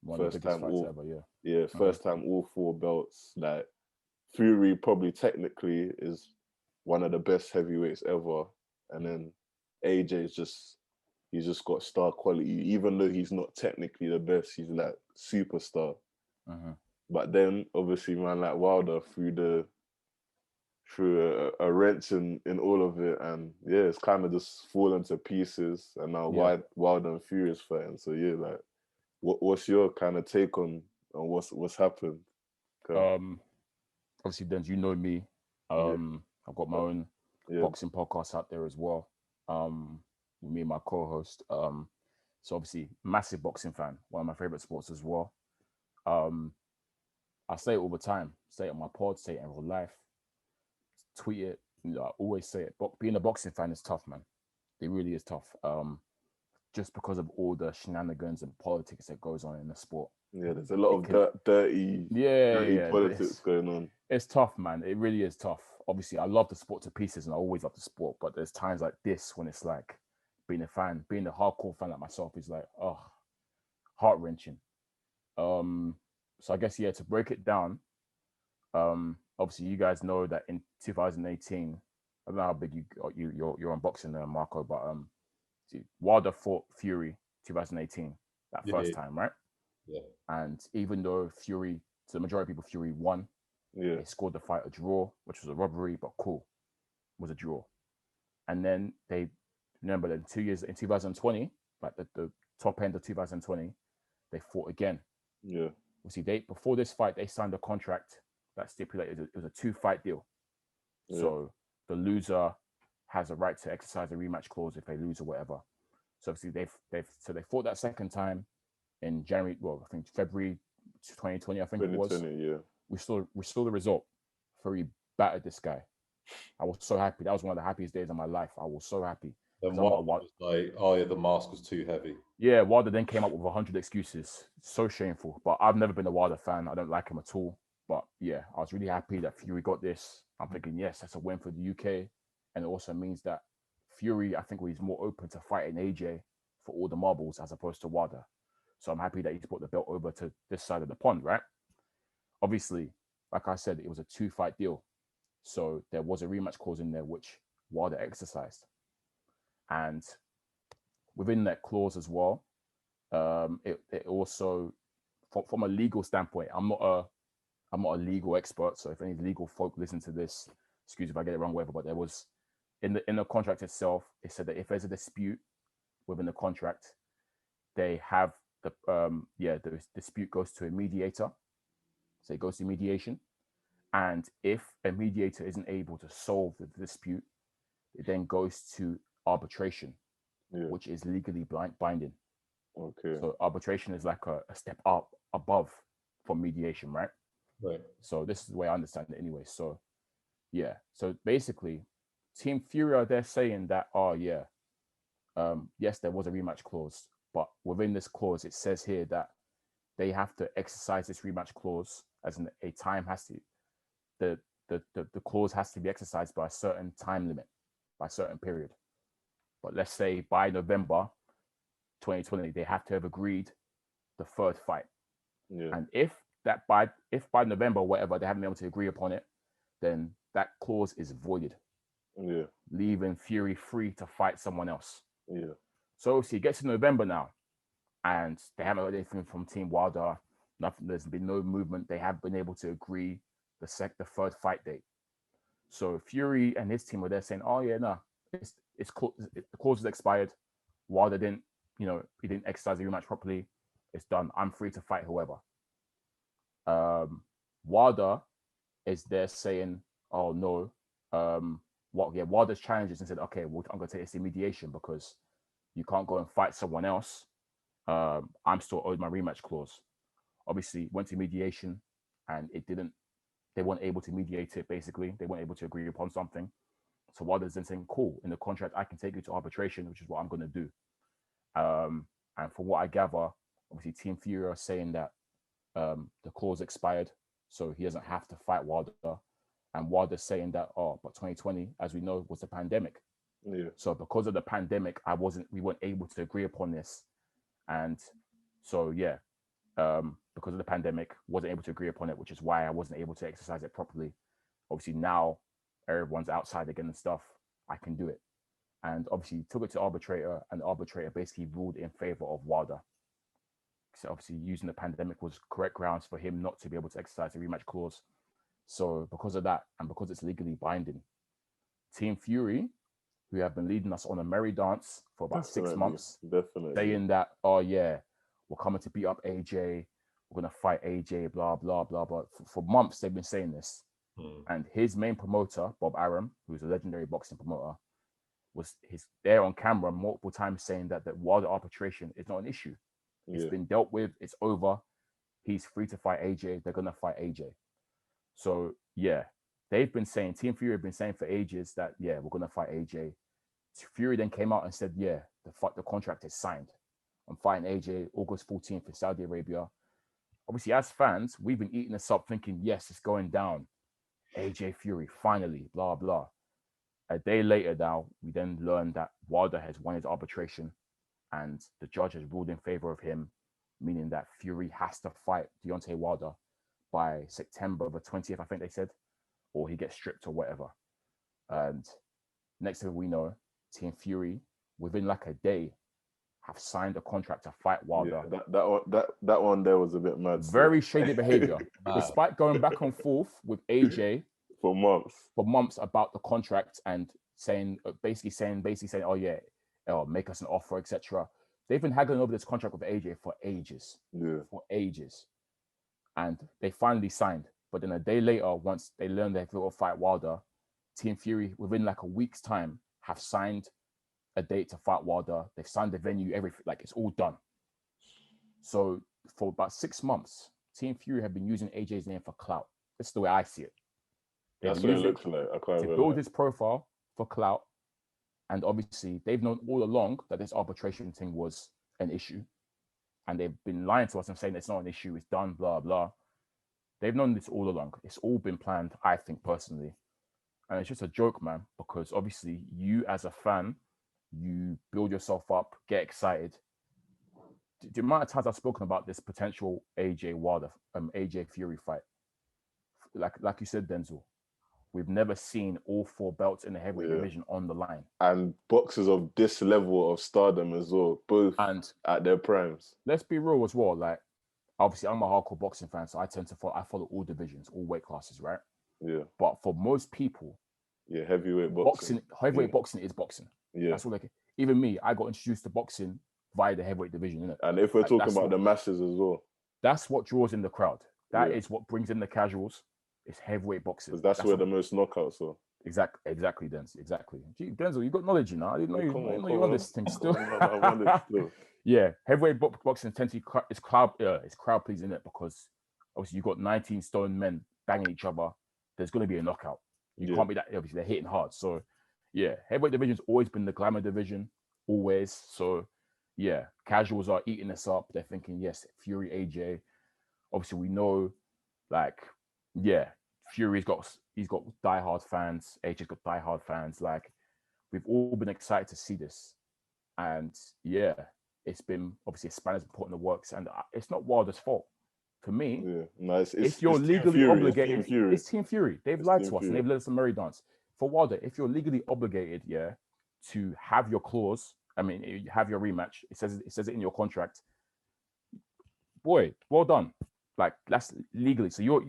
One of the First biggest time fights all ever. Yeah. yeah, Mm-hmm. first time all four belts. Like Fury probably technically is one of the best heavyweights ever, and then AJ is he's just got star quality. Even though he's not technically the best, he's like superstar. Mm-hmm. But then obviously man like Wilder threw a wrench in all of it, and yeah, it's kind of just fallen to pieces. And now Yeah. Wilder and Fury is fighting. So yeah, like what's your kind of take on what's happened? Um. Obviously, then you know me. Yeah, I've got my own yeah, boxing podcast out there as well. With me and my co-host. So obviously, massive boxing fan. One of my favorite sports as well. Um, I say it all the time. Say it on my pod. Say it in real life. Tweet it. You know, I always say it. But being a boxing fan is tough, man. It really is tough. Just because of all the shenanigans and politics that goes on in the sport. yeah. There's a lot It of can, dirty yeah. politics going on. It's tough, man. It really is tough. Obviously, I love the sport to pieces, and I always love the sport. But there's times like this when it's like being a hardcore fan like myself is like, oh, heart wrenching. So I guess yeah, to break it down, obviously you guys know that in 2018, I don't know how big you're on boxing there, Marco, but Wilder fought Fury 2018 that yeah, first time, right? yeah. And even though Fury, to the majority of people, Fury won, Yeah, they scored the fight a draw, which was a robbery, but cool, it was a draw. And then they remember that 2 years in 2020, like the top end of 2020, they fought again. yeah, You see, they before this fight, they signed a contract that stipulated it was a 2-fight deal. yeah, So the loser has a right to exercise a rematch clause if they lose or whatever. So obviously they fought that second time in January. Well, I think February 2020. I think it was. 2020. Yeah, We saw the result. Fury battered this guy. I was so happy. That was one of the happiest days of my life. I was so happy. And I'm not a one was like, oh yeah, the mask was too heavy. Yeah, Wilder then came up with 100 excuses. So shameful. But I've never been a Wilder fan. I don't like him at all. But yeah, I was really happy that Fury got this. I'm thinking, yes, that's a win for the UK. And it also means that Fury, I think, was more open to fighting AJ for all the marbles as opposed to Wilder. So I'm happy that he's brought the belt over to this side of the pond, right? Obviously, like I said, it was a 2-fight deal. So there was a rematch clause in there, which Wilder exercised. And within that clause as well, it also, from a legal standpoint, I'm not a legal expert. So if any legal folk listen to this, excuse if I get it wrong, whatever. But there was in the contract itself, it said that if there's a dispute within the contract, they have the dispute goes to a mediator. So it goes to mediation. And if a mediator isn't able to solve the dispute, it then goes to arbitration, which is legally binding. Okay. So arbitration is like a step up above from mediation, right? Right. So this is the way I understand it anyway. So yeah. So basically, Team Fury, they're saying that, yes, there was a rematch clause, but within this clause, it says here that they have to exercise this rematch clause as a time has to, the clause has to be exercised by a certain time limit, by a certain period. But let's say by November 2020, they have to have agreed the third fight. Yeah. And if by November, whatever, they haven't been able to agree upon it, then that clause is voided. Yeah. Leaving Fury free to fight someone else. Yeah. So obviously it gets to November now, and they haven't heard anything from Team Wilder. Nothing. There's been no movement. They have been able to agree the third fight date. So Fury and his team were there saying, "Oh yeah, no, the clause is expired. Wilder didn't, he didn't exercise the rematch properly. It's done. I'm free to fight whoever." Wilder is there saying, "Oh no." Wilder's challenges and said, "Okay, well, I'm going to take this in mediation because you can't go and fight someone else. I'm still owed my rematch clause." Obviously, went to mediation, and it didn't. They weren't able to mediate it. Basically, they weren't able to agree upon something. So Wilder's then saying, "Cool, in the contract, I can take you to arbitration, which is what I'm going to do." And from what I gather, obviously, Team Fury are saying that the clause expired, so he doesn't have to fight Wilder. And Wilder's saying that, but 2020, as we know, was the pandemic. Yeah. So because of the pandemic, we weren't able to agree upon this. And so, yeah, because of the pandemic, wasn't able to agree upon it, which is why I wasn't able to exercise it properly. Obviously, now everyone's outside again and stuff, I can do it. And obviously, took it to arbitrator, and the arbitrator basically ruled in favor of Wilder. So obviously, using the pandemic was correct grounds for him not to be able to exercise the rematch clause. So because of that, and because it's legally binding, Team Fury, who have been leading us on a merry dance for about 6 months, saying that, we're coming to beat up AJ, we're going to fight AJ, blah, blah, blah, blah. For months, they've been saying this. And his main promoter, Bob Arum, who's a legendary boxing promoter, was there on camera multiple times saying that Wilder arbitration is not an issue. It's been dealt with, it's over. He's free to fight AJ, they're going to fight AJ. So, yeah, they've been saying, Team Fury have been saying for ages that, we're going to fight AJ. Fury then came out and said, the contract is signed. I'm fighting AJ August 14th in Saudi Arabia. Obviously, as fans, we've been eating this up thinking, yes, it's going down. AJ Fury, finally, blah, blah. A day later now, we then learned that Wilder has won his arbitration and the judge has ruled in favor of him, meaning that Fury has to fight Deontay Wilder by September the 20th, I think they said, or he gets stripped or whatever. And next thing we know, Team Fury, within like a day, have signed a contract to fight Wilder. Yeah, that one there was a bit mad. Very shady behavior. Despite going back and forth with AJ for months about the contract and basically saying, make us an offer, etc. They've been haggling over this contract with AJ for ages. And they finally signed. But then a day later, once they learned they will fight Wilder, Team Fury, within like a week's time, have signed a date to fight Wilder. They've signed the venue, everything, like it's all done. So for about 6 months, Team Fury have been using AJ's name for clout. This is the way I see it. That's what it looks like. I can't to build his profile for clout. And obviously, they've known all along that this arbitration thing was an issue. And they've been lying to us and saying it's not an issue, it's done, blah, blah. They've known this all along. It's all been planned, I think, personally. And it's just a joke, man, because obviously you as a fan, you build yourself up, get excited. The amount of times I've spoken about this potential AJ Fury fight, like you said, Denzel, we've never seen all 4 belts in the heavyweight division on the line. And boxers of this level of stardom as well, both at their primes. Let's be real as well. Like, obviously, I'm a hardcore boxing fan, so I follow all divisions, all weight classes, right? Yeah. But for most people, Yeah, heavyweight boxing. Heavyweight boxing is boxing. Yeah. That's all. Even me, I got introduced to boxing via the heavyweight division, innit? And if we're talking about the masses as well, that's what draws in the crowd. That is what brings in the casuals. It's heavyweight boxing. Because that's where the most knockouts are. Exactly, Denzel. Exactly. Gee, Denzel, you got knowledge, you know. I didn't know you on this thing still. I'm on it still. Yeah, heavyweight boxing tends to it's crowd pleasing, it, because obviously you got 19 stone men banging each other. There's going to be a knockout. You can't be that. Obviously, they're hitting hard. So, yeah, heavyweight division's always been the glamour division, always. So, yeah, casuals are eating this up. They're thinking, yes, Fury, AJ. Obviously, we know, like, yeah, Fury's got diehard fans. AJ's got diehard fans. Like, we've all been excited to see this, and yeah, it's been obviously Spanish put in the works, and it's not Wilder's fault. For me, if you're legally obligated, it's Team Fury. They've lied to us and they've let us a merry dance. For Wilder, if you're legally obligated, to have your clause, I mean, you have your rematch. It says it in your contract. Boy, well done. Like, that's legally. So you're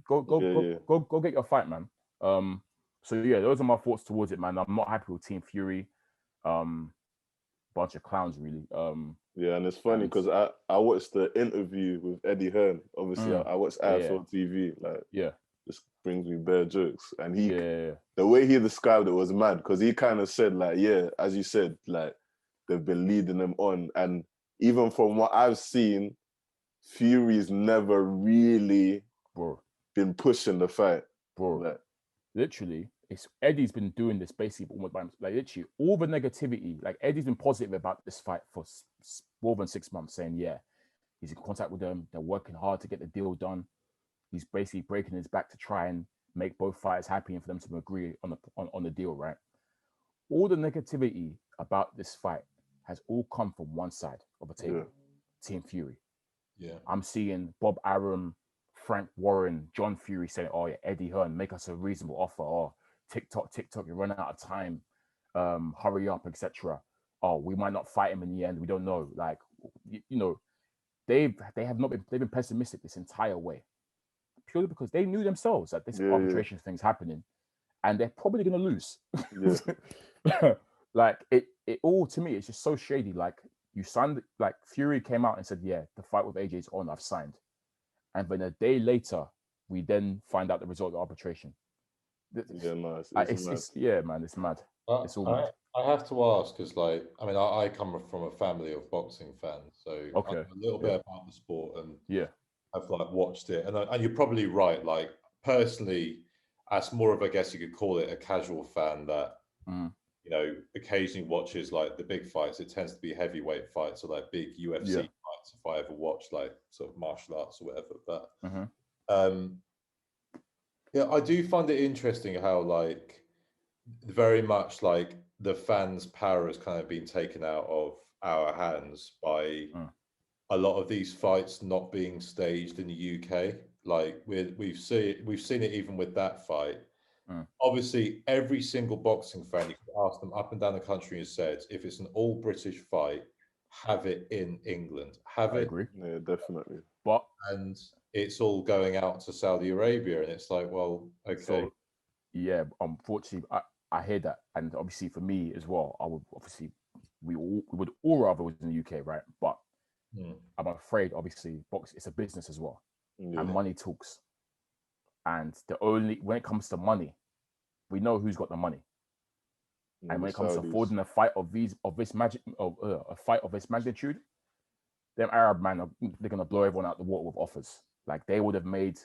go get your fight, man. So yeah, those are my thoughts towards it, man. I'm not happy with Team Fury. Bunch of clowns, really. Yeah, and it's funny because I watched the interview with Eddie Hearn. Obviously, I watched AFL TV. Like, just brings me bare jokes. And the way he described it was mad, because he kind of said, like, as you said, like, they've been leading them on. And even from what I've seen, Fury's never really been pushing the fight. Like, literally, Eddie's been doing this basically almost by himself. Like, literally, all the negativity, like, Eddie's been positive about this fight for more than 6 months, saying, he's in contact with them. They're working hard to get the deal done. He's basically breaking his back to try and make both fighters happy and for them to agree on the deal, right? All the negativity about this fight has all come from one side of the table, Team Fury. Yeah, I'm seeing Bob Arum, Frank Warren, John Fury saying, "Oh yeah, Eddie Hearn, make us a reasonable offer." Or TikTok, you're running out of time. Hurry up, etc. Oh, we might not fight him in the end. We don't know. Like, they've been pessimistic this entire way, purely because they knew themselves that this arbitration thing's happening, and they're probably going to lose. Like, it all, to me, it's just so shady. Like, you signed, like, Fury came out and said, the fight with AJ is on, I've signed. And then a day later, we then find out the result of the arbitration. It's mad. It's mad. It's all mad. I have to ask, because, like, I mean, I come from a family of boxing fans, so I know a little bit about the sport, and I've, like, watched it. And you're probably right. Like, personally, as more of, I guess you could call it, a casual fan that occasionally watches, like, the big fights. It tends to be heavyweight fights, or like big UFC fights, if I ever watch, like, sort of martial arts or whatever. But I do find it interesting how, like, very much, like, the fans' power has kind of been taken out of our hands by a lot of these fights not being staged in the UK. Like, we've seen it even with that fight. Obviously, every single boxing fan, you could ask them up and down the country and said, if it's an all British fight, have it in England. I agree. Yeah, definitely. And it's all going out to Saudi Arabia, and it's like, well, okay. So, unfortunately, I hear that, and obviously for me as well, I would we would all rather it was in the UK, right? But I'm afraid, obviously, it's a business as well, and money talks. And when it comes to money, we know who's got the money. And when it comes to affording a fight of this magnitude, them Arab man, they're gonna blow everyone out the water with offers. Like, they would have made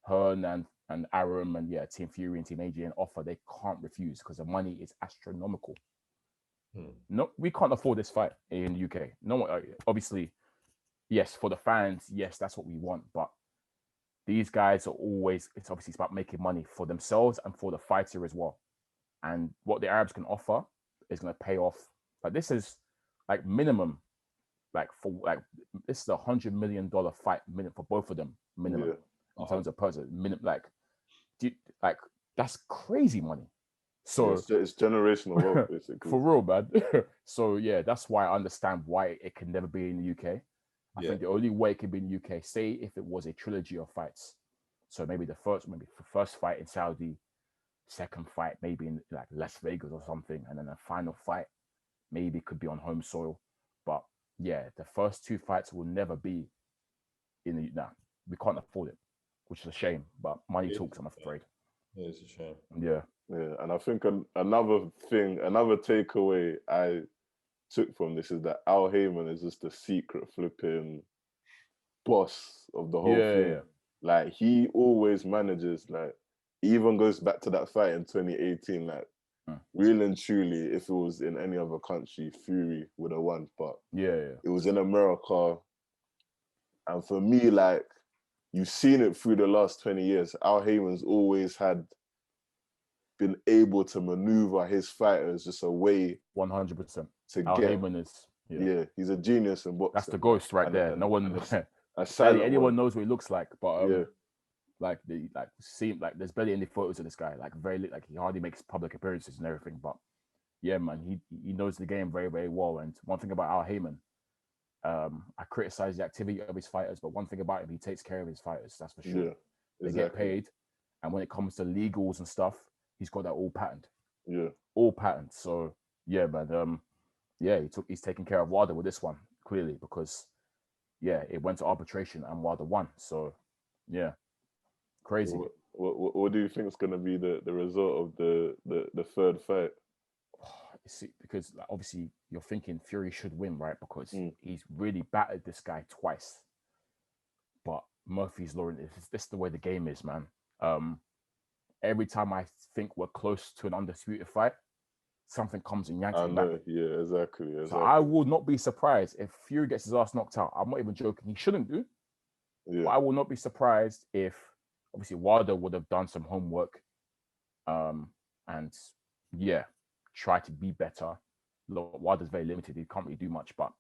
Hearn and Arum and Team Fury and Team AJ an offer they can't refuse, because the money is astronomical. No, we can't afford this fight in the UK. No one, obviously, yes, for the fans, yes, that's what we want. But these guys are always, it's about making money for themselves and for the fighter as well. And what the Arabs can offer is going to pay off. Like, this is like minimum, this is $100 million fight minimum for both of them, minimum in terms of person. Minimum, that's crazy money. So it's generational wealth, basically. For real, man. So that's why I understand why it can never be in the UK. I think the only way it can be in the UK, say if it was a trilogy of fights. So maybe the first fight in Saudi, second fight maybe in like Las Vegas or something, and then a final fight maybe could be on home soil. But yeah, the first 2 fights will never be in the. Nah, we can't afford it, which is a shame. But money talks, I'm afraid. It is a shame. Yeah. Yeah, and I think another takeaway I took from this is that Al Heyman is just the secret flipping boss of the whole thing. Yeah. Like he always manages. Like he even goes back to that fight in 2018. Like really and truly, if it was in any other country, Fury would have won. But Yeah. it was in America, and for me, like you've seen it through the last 20 years. Al Heyman's always been able to maneuver his fighters just a way 100%. to Al get. Heyman is He's a genius in boxing. That's the ghost right there. And no one, barely anyone knows what he looks like, but yeah. there's barely any photos of this guy. Like like he hardly makes public appearances and everything. But yeah, man, he knows the game very, very well. And one thing about Al Heyman, I criticize the activity of his fighters, but one thing about him, he takes care of his fighters. That's for sure. Yeah, they get paid, and when it comes to legals and stuff, he's got that all patterned. Yeah, all patterned. So yeah, man. Yeah, he's taking care of Wilder with this one clearly because yeah, it went to arbitration and Wilder won. So yeah, crazy. What do you think is going to be the result of the third fight? See, because like, obviously you're thinking Fury should win, right? Because he's really battered this guy twice. But Murphy's law, this is the way the game is, man. Every time I think we're close to an undisputed fight, something comes and yanks him back. Yeah, exactly. So I would not be surprised if Fury gets his ass knocked out. I'm not even joking. He shouldn't do. Yeah. But I will not be surprised if obviously Wilder would have done some homework, and yeah, try to be better. Look, Wilder's very limited. He can't really do much, but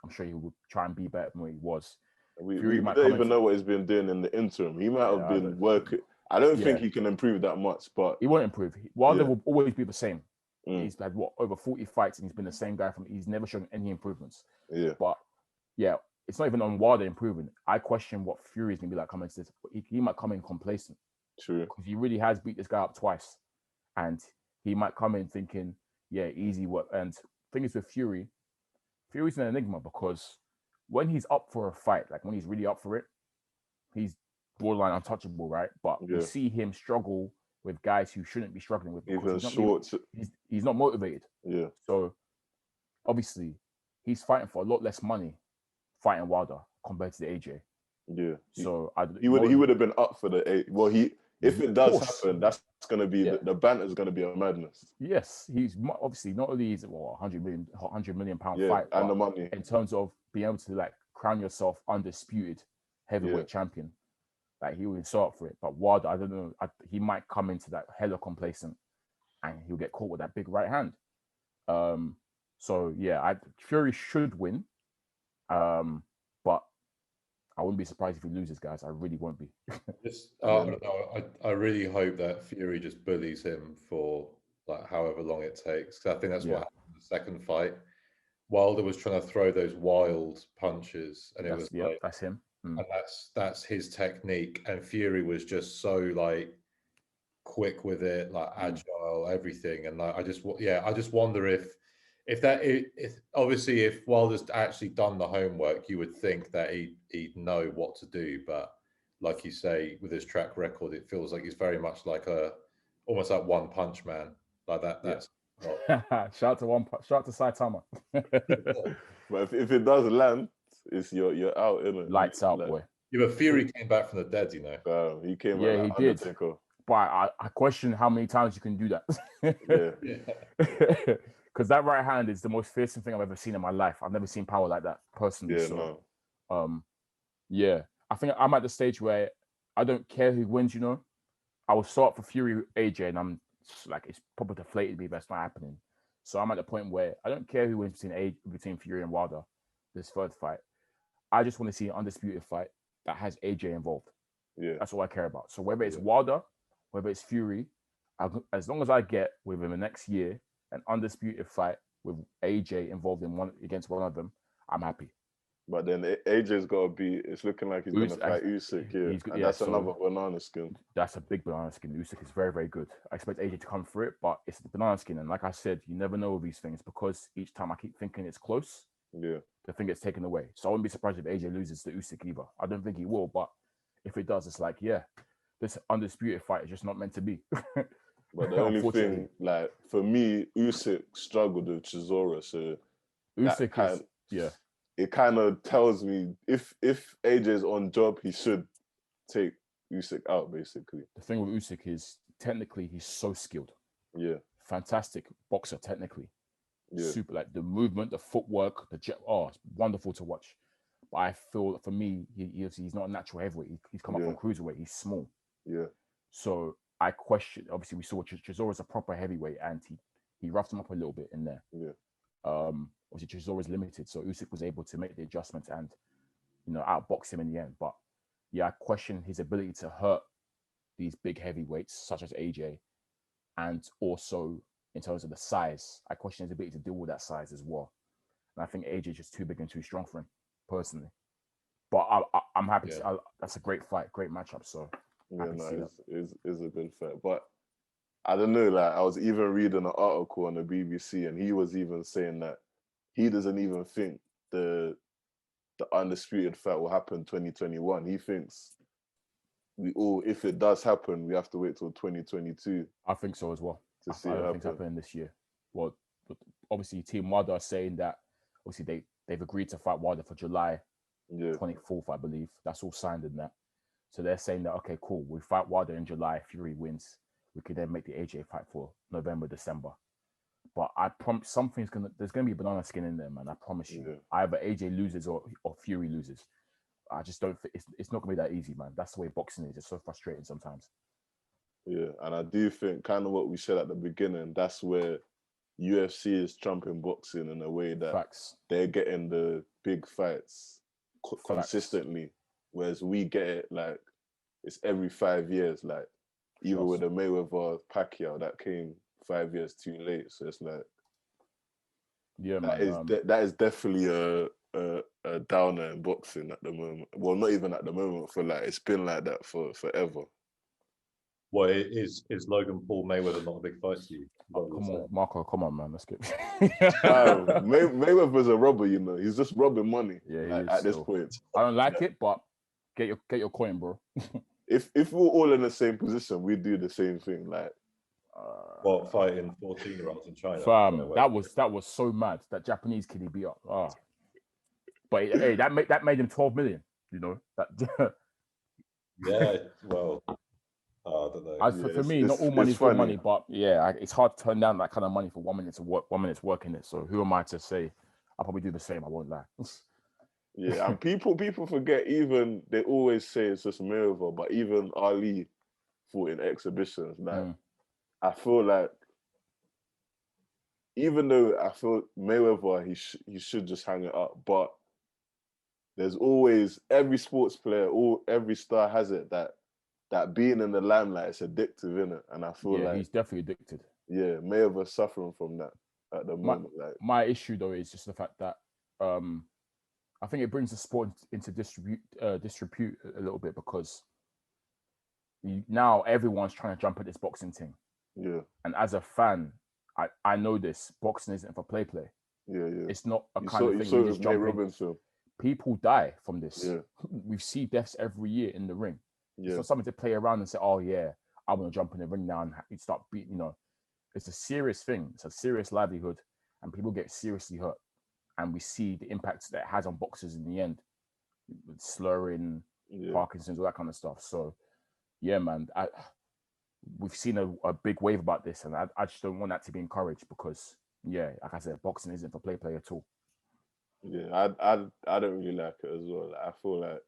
I'm sure he will try and be better than what he was. We don't even know what he's been doing in the interim. He might have been working. I don't think he can improve that much, but he won't improve. Wilder will always be the same. He's had over 40 fights and he's been the same guy he's never shown any improvements. Yeah. But yeah, it's not even on Wilder improving. I question what Fury's gonna be like coming to this. He might come in complacent. True. Because he really has beat this guy up twice. And he might come in thinking, yeah, easy work. And the thing is with Fury's an enigma because when he's up for a fight, like when he's really up for it, he's borderline untouchable, right? But we see him struggle with guys who shouldn't be struggling with. Even Schwartz. He's not motivated. Yeah. So obviously he's fighting for a lot less money fighting Wilder compared to the AJ. Yeah. So he would have been up for the if it does happen, that's gonna be the banter's gonna be a madness. Yes, he's obviously not only is it 100 million pound fight, and the money in terms of being able to like crown yourself undisputed heavyweight champion. Like he would so up for it, but Wilder, I don't know. He might come into that hella complacent, and he'll get caught with that big right hand. So yeah, Fury should win, but I wouldn't be surprised if he loses, guys. I really won't be. I really hope that Fury just bullies him for like however long it takes. Because I think that's what happened in the second fight. Wilder was trying to throw those wild punches, and that's him. And that's his technique. And Fury was just so like quick with it, like agile, everything. And like I just wonder if obviously if Wilder's actually done the homework, you would think that he'd know what to do. But like you say, with his track record, it feels like he's very much like almost like one punch man. Like that. That's shout out to Saitama. But if it does land, it's you're out, innit? Lights out, boy. Yeah, but Fury came back from the dead, you know. He came back. Yeah, he did. Undertaker. But I question how many times you can do that. Yeah. Because that right hand is the most fearsome thing I've ever seen in my life. I've never seen power like that personally. Yeah, I think I'm at the stage where I don't care who wins. You know, I will start for Fury AJ, and I'm like, it's probably deflated me, but it's not happening. So I'm at the point where I don't care who wins between Fury and Wilder. This third fight, I just want to see an undisputed fight that has AJ involved. Yeah, that's all I care about. So whether it's Wilder, whether it's Fury, as long as I get within the next year an undisputed fight with AJ involved in against one of them, I'm happy. But then AJ's got to be. It's looking like he's going to fight Usyk, yeah, and that's another banana skin. That's a big banana skin. Usyk is very, very good. I expect AJ to come through it, but it's the banana skin. And like I said, you never know these things because each time I keep thinking it's close, yeah, the thing gets taken away. So I wouldn't be surprised if AJ loses to Usyk either. I don't think he will, but if it does, it's like, yeah, this undisputed fight is just not meant to be. But the only thing, like for me, Usyk struggled with Chisora, so Usyk is, yeah. It kind of tells me if AJ's on job, he should take Usyk out, basically. The thing with Usyk is technically he's so skilled. Yeah. Fantastic boxer, technically. Yeah. Super, like the movement, the footwork, it's wonderful to watch. But I feel for me, he's not a natural heavyweight. He's come up from cruiserweight. He's small. Yeah. So I question. Obviously, we saw Chisora's a proper heavyweight, and he roughed him up a little bit in there. Yeah. Obviously, Chisora's limited, so Usyk was able to make the adjustments and outbox him in the end. But yeah, I question his ability to hurt these big heavyweights such as AJ, and also in terms of the size, I question his ability to deal with that size as well. And I think AJ is just too big and too strong for him, personally. But I'm happy. That's a great fight, great matchup. So yeah, it's a good fight. But I don't know. Like I was even reading an article on the BBC, and he was even saying that he doesn't even think the undisputed fight will happen 2021. He thinks if it does happen, we have to wait till 2022. I think so as well. To see I it don't happen. think it's happening this year. Well, obviously, Team WADA are saying that obviously they've agreed to fight WADA for July 24th, I believe. That's all signed in that. So they're saying that, okay, cool, we fight WADA in July, Fury wins. We could then make the AJ fight for November, December. But I promise there's gonna be banana skin in there, man. I promise you. Either AJ loses or Fury loses. I just don't think it's not gonna be that easy, man. That's the way boxing is. It's so frustrating sometimes. Yeah, and I do think kind of what we said at the beginning, that's where UFC is trumping boxing in a way that they're getting the big fights consistently, whereas we get it like it's every 5 years, like even with the Mayweather Pacquiao that came 5 years too late. So it's like, that is definitely a downer in boxing at the moment. Well, not even at the moment, for like it's been like that for forever. Well, is Logan Paul Mayweather not a big fight to you? Come on, Marco, come on, man. Let's get. Mayweather's a robber, you know. He's just robbing money. Yeah, at this point. I don't like it, but get your coin, bro. If we're all in the same position, we do the same thing. Like, fighting 14-year-olds in China? Fam, that was so mad. That Japanese kid he beat up. But hey, that made him 12 million. You know that. Yeah, well. I don't know. For me, not all money is good money, but it's hard to turn down that kind of money for 1 minute to work, 1 minute's work in it. So who am I to say? I'll probably do the same. I won't lie. Yeah, and people forget. Even they always say it's just Mayweather, but even Ali fought in exhibitions. Like I feel like, even though I feel Mayweather, he should just hang it up, but there's always every sports player, every star has it that being in the limelight is addictive, innit? And I feel like he's definitely addicted. Yeah, Mayweather's suffering from that at the moment. My issue though is just the fact that I think it brings the sport into disrepute a little bit, because now everyone's trying to jump at this boxing thing. Yeah. And as a fan, I know this boxing isn't for play. Yeah. It's not a kind of thing where you just jump in. People die from this. Yeah. We see deaths every year in the ring. Yeah. It's not something to play around and say, oh yeah, I want to jump in the ring now and start beating. You know, it's a serious thing. It's a serious livelihood, and people get seriously hurt. And we see the impacts that it has on boxers in the end, with slurring, Parkinson's, all that kind of stuff. So, yeah, man, we've seen a big wave about this, and I just don't want that to be encouraged, because, yeah, like I said, boxing isn't for play at all. Yeah, I don't really like it as well. I feel like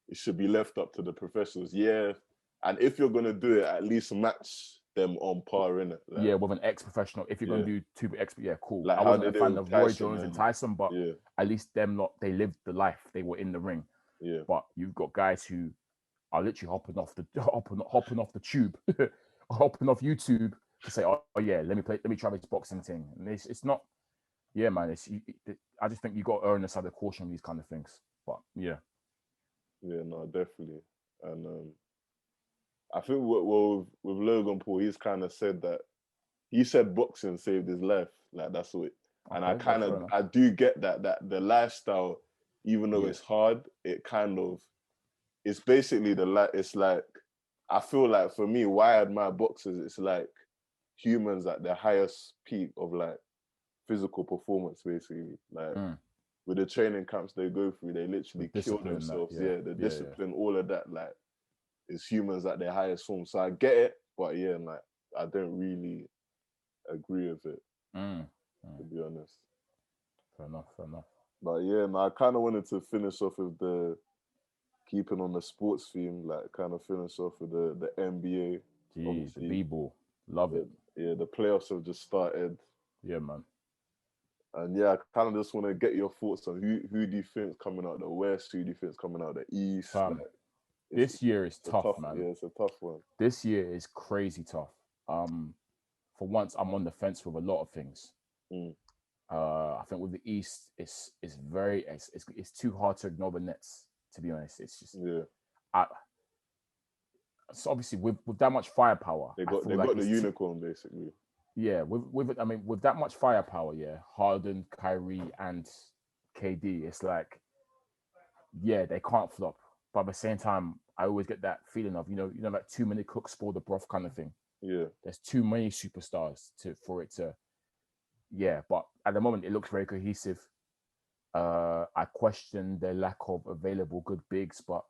it should be left up to the professionals. Yeah, and if you're gonna do it, at least match them on par, innit? Like, with an ex-professional. If you're gonna do two cool. Like, I wasn't a fan of Roy Jones and Tyson, but at least they lived the life. They were in the ring. Yeah. But you've got guys who are literally hopping off the tube, hopping off YouTube to say, oh yeah, let me try this boxing thing. And it's not. yeah, man. I just think you got to earn the side of caution with these kind of things. But yeah, no, definitely. And I think with Logan Paul, he's kind of said that he said boxing saved his life. Like that's what. And okay, yeah, fair enough. I do get that the lifestyle, even though Yeah. it's hard, it's basically it's like, I feel like for me, why I admire boxers, it's like humans at their highest peak of like physical performance, basically. Like with the training camps they go through, they literally kill themselves. Yeah, the discipline, all of that, like, is humans at their highest form. So I get it, but yeah, like I don't really agree with it, to be honest. Fair enough. But yeah, I kind of wanted to finish off with the keeping on the sports theme, like kind of finish off with the NBA. Jeez, Obviously, the B-ball, love it. Yeah, the playoffs have just started. Yeah, man. And yeah, I kind of just want to get your thoughts on who do you think is coming out the West, who do you think is coming out the East. Like, this year is tough, man. Yeah, it's a tough one. This year is crazy tough. For once, I'm on the fence with a lot of things. I think with the East, it's too hard to ignore the Nets. To be honest, it's just so obviously with that much firepower, they got the unicorn basically. Yeah, with that much firepower, yeah, Harden, Kyrie, and KD, it's like, yeah, they can't flop. But at the same time, I always get that feeling of, like too many cooks spoil the broth kind of thing. Yeah. There's too many superstars for it to, yeah. But at the moment, it looks very cohesive. I question their lack of available good bigs, but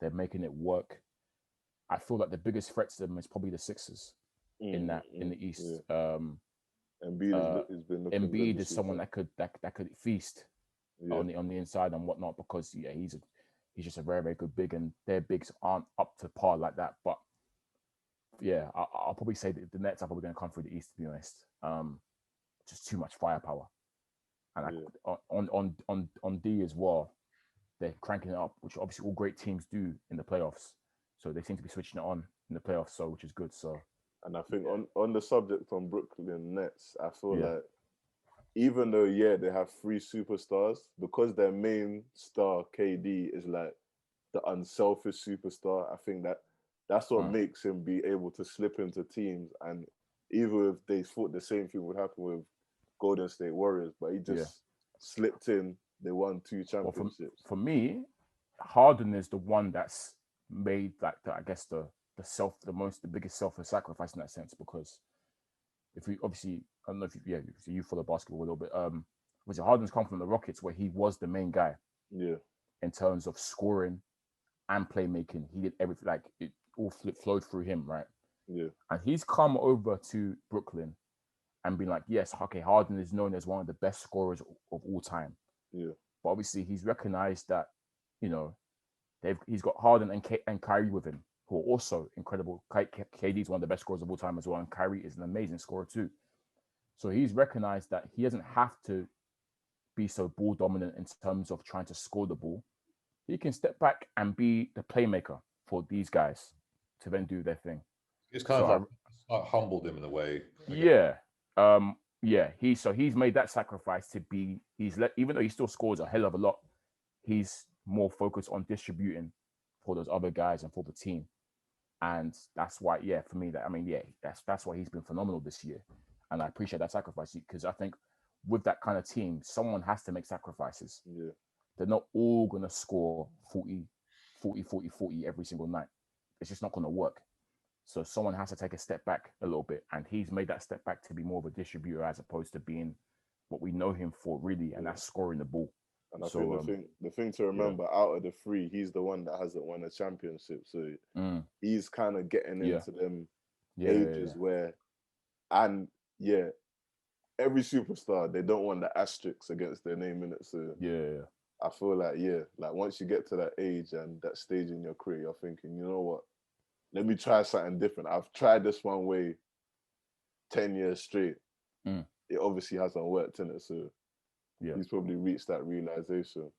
they're making it work. I feel like the biggest threat to them is probably the Sixers in the East. Yeah. Embiid is someone that could feast on the inside and whatnot, because he's just a very, very good big, and their bigs aren't up to par like that. But yeah, I'll probably say that the Nets are probably going to come through the East, to be honest. Just too much firepower, and on D as well, they're cranking it up, which obviously all great teams do in the playoffs. So they seem to be switching it on in the playoffs, so which is good. So, and I think on the subject on Brooklyn Nets, I feel like even though they have 3 superstars, because their main star KD is like the unselfish superstar, I think that's what makes him be able to slip into teams. And even if they thought the same thing would happen with Golden State Warriors, but he just slipped in. They won 2 championships. For me, Harden is the one that's made like I guess the biggest selfless sacrifice in that sense, because if we obviously, I don't know if you follow basketball a little bit. Was it Harden's come from the Rockets, where he was the main guy? Yeah. In terms of scoring and playmaking, he did everything. Like it all flowed through him, right? Yeah. And he's come over to Brooklyn and been like, yes, okay, Harden is known as one of the best scorers of all time. Yeah. But obviously, he's recognized that, he's got Harden and Kyrie with him, who are also incredible. KD is one of the best scorers of all time as well, and Kyrie is an amazing scorer too. So he's recognized that he doesn't have to be so ball dominant in terms of trying to score the ball. He can step back and be the playmaker for these guys to then do their thing. It's kind of like humbled him in a way. Yeah. He's made that sacrifice to be. Even though he still scores a hell of a lot, he's more focused on distributing for those other guys and for the team. And that's why, for me, that's why he's been phenomenal this year. And I appreciate that sacrifice, because I think with that kind of team, someone has to make sacrifices. Yeah. They're not all going to score 40 every single night. It's just not going to work. So someone has to take a step back a little bit. And he's made that step back to be more of a distributor, as opposed to being what we know him for, really, and that's scoring the ball. And I think the thing to remember, out of the 3, he's the one that hasn't won a championship. So he's kind of getting into them ages where, and every superstar, they don't want the asterisks against their name in it. So I feel like like once you get to that age and that stage in your career, you're thinking, you know what? Let me try something different. I've tried this one way 10 years straight. It obviously hasn't worked in it. So he's probably reached that realization.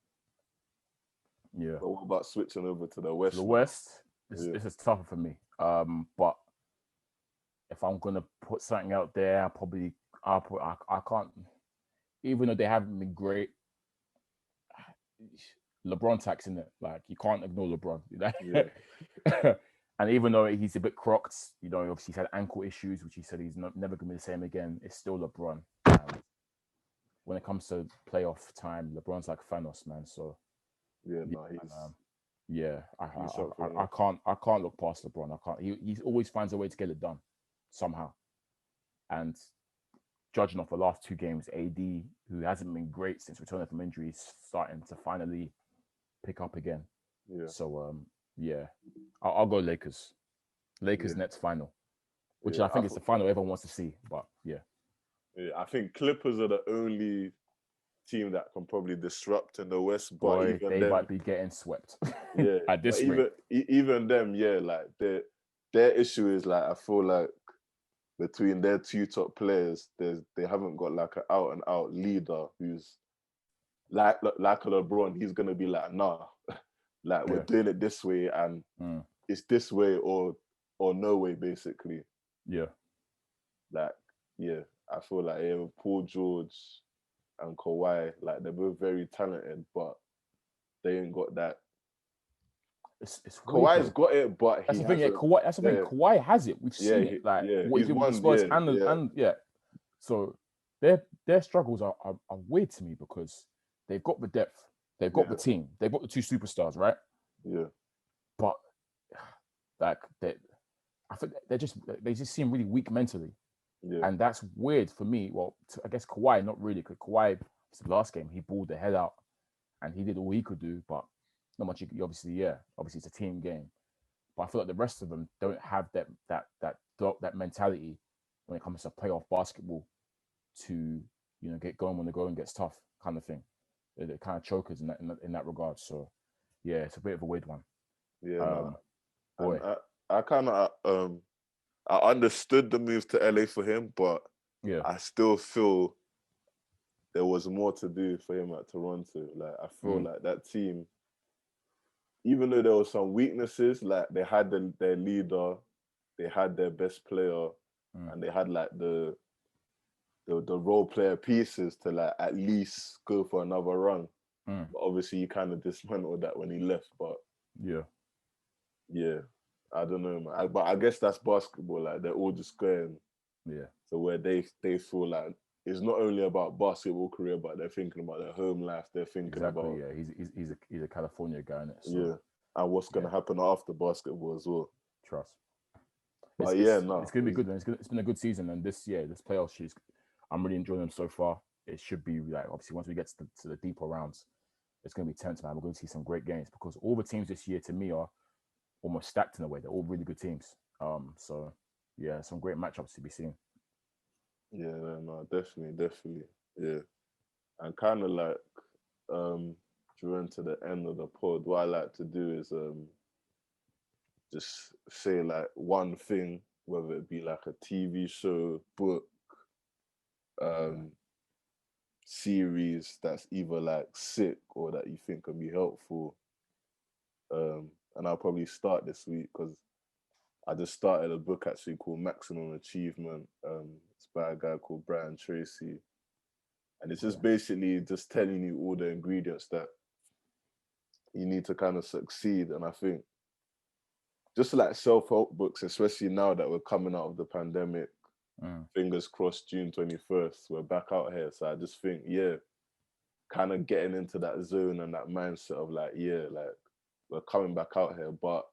Yeah. But what about switching over to the West? The West, this is tougher for me. But if I'm gonna put something out there, I can't. even though they haven't been great, LeBron taxing it. Like you can't ignore LeBron. Yeah. And even though he's a bit crocked, obviously he's had ankle issues, which he said he's never going to be the same again. It's still LeBron. And when it comes to playoff time, LeBron's like Thanos, man. So Yeah, yeah, no, I can't look past LeBron. I can't. He always finds a way to get it done somehow. And judging off the last 2 games, AD, who hasn't been great since returning from injury, is starting to finally pick up again. Yeah. So yeah, I'll go Lakers. Lakers Nets final, which I think is the final everyone wants to see. But yeah, I think Clippers are the only team that can probably disrupt in the West. But boy, even they them, might be getting swept. Yeah, at this rate. Even them, yeah, like their issue is like I feel like between their 2 top players, they haven't got like an out and out leader who's like a LeBron. He's gonna be like, nah, like we're doing it this way, and it's this way or no way, basically. Yeah. Like, yeah, I feel like Paul George and Kawhi, like they're both very talented, but they ain't got that. It's Kawhi's got it, but that's the thing. Yeah, Kawhi has it. We've seen it. Like what he did with the Spurs and So their struggles are weird to me because they've got the depth, they've got the team, they've got the 2 superstars, right? Yeah. But like I think they just seem really weak mentally. Yeah. And that's weird for me. Well, I guess Kawhi, not really, because Kawhi, last game, he balled the head out and he did all he could do, but not much. Obviously, it's a team game. But I feel like the rest of them don't have that mentality when it comes to playoff basketball to, get going when the going gets tough, kind of thing. They're kind of chokers in that regard. So, yeah, it's a bit of a weird one. Yeah, boy. I kind of I understood the move to LA for him, but I still feel there was more to do for him at Toronto. Like I feel like that team, even though there were some weaknesses, like they had their leader, they had their best player, and they had like the role player pieces to like at least go for another run. But obviously, you kind of dismantled that when he left. But yeah, I don't know, man. But I guess that's basketball. Like they're all just going to where they feel like it's not only about basketball career, but they're thinking about their home life. They're thinking about he's a California guy, innit? So, and what's gonna happen after basketball as well. Trust. But it's gonna be good. Man. It's been a good season, and this playoff series, I'm really enjoying them so far. It should be like obviously once we get to the deeper rounds, it's gonna be tense, man. We're going to see some great games because all the teams this year to me are almost stacked in a way. They're all really good teams. So yeah, some great matchups to be seen. Yeah, no, definitely. Yeah. And kind of like during to the end of the pod, what I like to do is just say like one thing, whether it be like a TV show, book, series that's either like sick or that you think can be helpful. And I'll probably start this week because I just started a book actually called Maximum Achievement. It's by a guy called Brian Tracy. And it's just basically just telling you all the ingredients that you need to kind of succeed. And I think just like self-help books, especially now that we're coming out of the pandemic, fingers crossed, June 21st, we're back out here. So I just think, kind of getting into that zone and that mindset of like, like we're coming back out here, but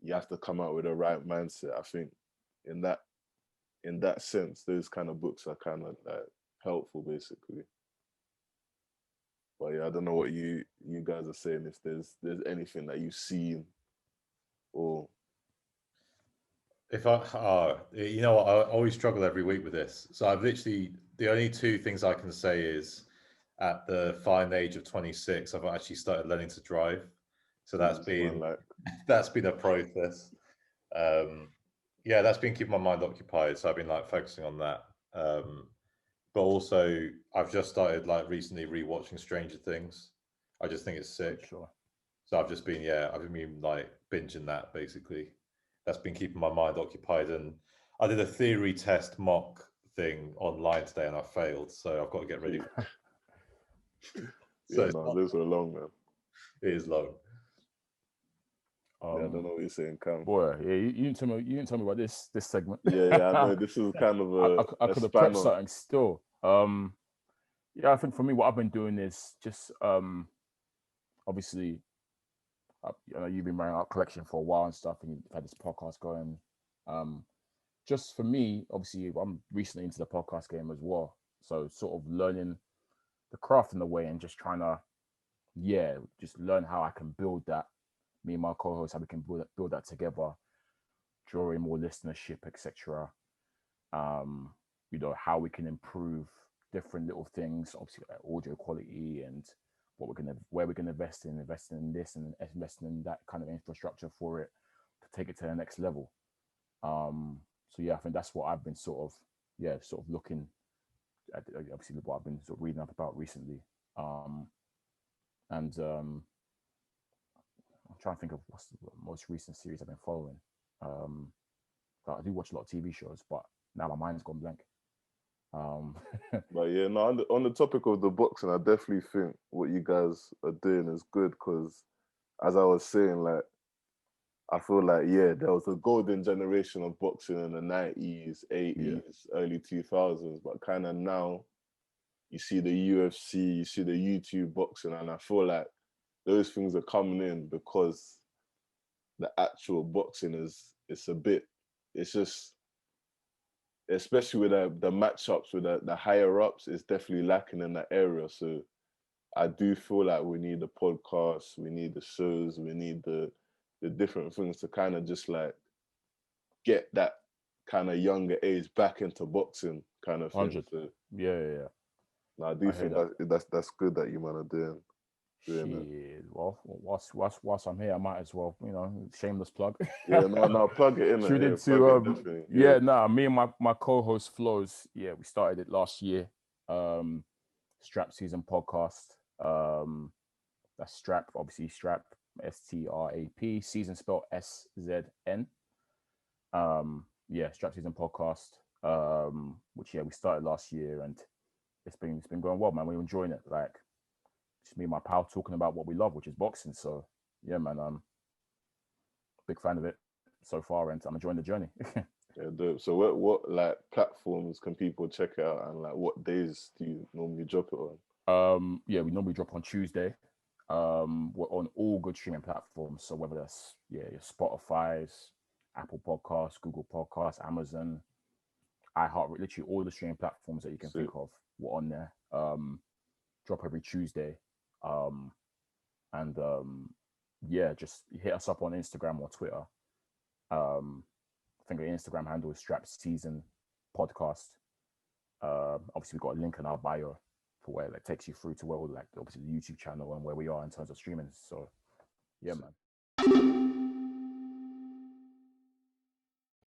you have to come out with the right mindset. I think in that sense, those kind of books are kind of like helpful, basically. But yeah, I don't know what you guys are saying. If there's anything that you've seen, or if I, you know what, I always struggle every week with this. So I've literally the only 2 things I can say is at the fine age of 26, I've actually started learning to drive. So that's been a process. That's been keeping my mind occupied. So I've been like focusing on that. But also I've just started like recently rewatching Stranger Things. I just think it's sick. Sure. So I've been like binging that basically. That's been keeping my mind occupied. And I did a theory test mock thing online today and I failed, so I've got to get ready for it. Yeah, no, those were long, man. It is long. Yeah, I don't know what you're saying, Cam. Boy, yeah, you didn't tell me. You didn't tell me about this segment. Yeah, I know. This is kind of I could have prepped something still. Yeah, I think for me, what I've been doing is just obviously, you know, you've been running our collection for a while and stuff, and you've had this podcast going. Just for me, obviously, I'm recently into the podcast game as well, so sort of learning the craft in the way and just trying to, yeah, just learn how I can build that. Me and my co-host, how we can build that together, draw in more listenership, etc. You know, how we can improve different little things, obviously like audio quality and where we're gonna invest in this and investing in that kind of infrastructure for it to take it to the next level. So yeah, I think that's what I've been sort of looking at, obviously what I've been sort of reading up about recently. And I'm trying to think of what's the most recent series I've been following. I do watch a lot of TV shows, but now my mind's gone blank. But yeah, no, on the topic of the boxing, I definitely think what you guys are doing is good because, as I was saying, like, I feel like, yeah, there was a golden generation of boxing in the 90s, 80s, early 2000s, but kind of now you see the UFC, you see the YouTube boxing, and I feel like those things are coming in because the actual boxing it's just, especially with the matchups with the higher ups, it's definitely lacking in that area. So I do feel like we need the podcasts, we need the shows, we need the different things to kind of just like get that kind of younger age back into boxing kind of thing. 100. So, yeah. no, I do think that's good that you man are doing it. Shit. Well, whilst I'm here, I might as well, you know, shameless plug. Yeah, no, plug it in. Tune Yeah, into me and my co-host Flows. Yeah, we started it last year. Strap Season podcast. That's Strap, obviously Strap, STRAP, season spelled SZN. Yeah, Strap Season podcast. Which we started last year, and it's been going well, man. We're enjoying it. Like, just me and my pal talking about what we love, which is boxing. So yeah, man, I'm big fan of it so far, and I'm enjoying the journey. Yeah, dope. So what like platforms can people check it out, and like what days do you normally drop it on? Yeah, we normally drop on Tuesday. We're on all good streaming platforms. So whether that's your Spotify's, Apple Podcasts, Google Podcasts, Amazon, iHeart, literally all the streaming platforms that you can think of, we're on there. Drop every Tuesday. Just hit us up on Instagram or Twitter. I think the Instagram handle is Strap Season Podcast. Obviously, we've got a link in our bio for where it takes you through to where, like, obviously the YouTube channel and where we are in terms of streaming. So, yeah, man.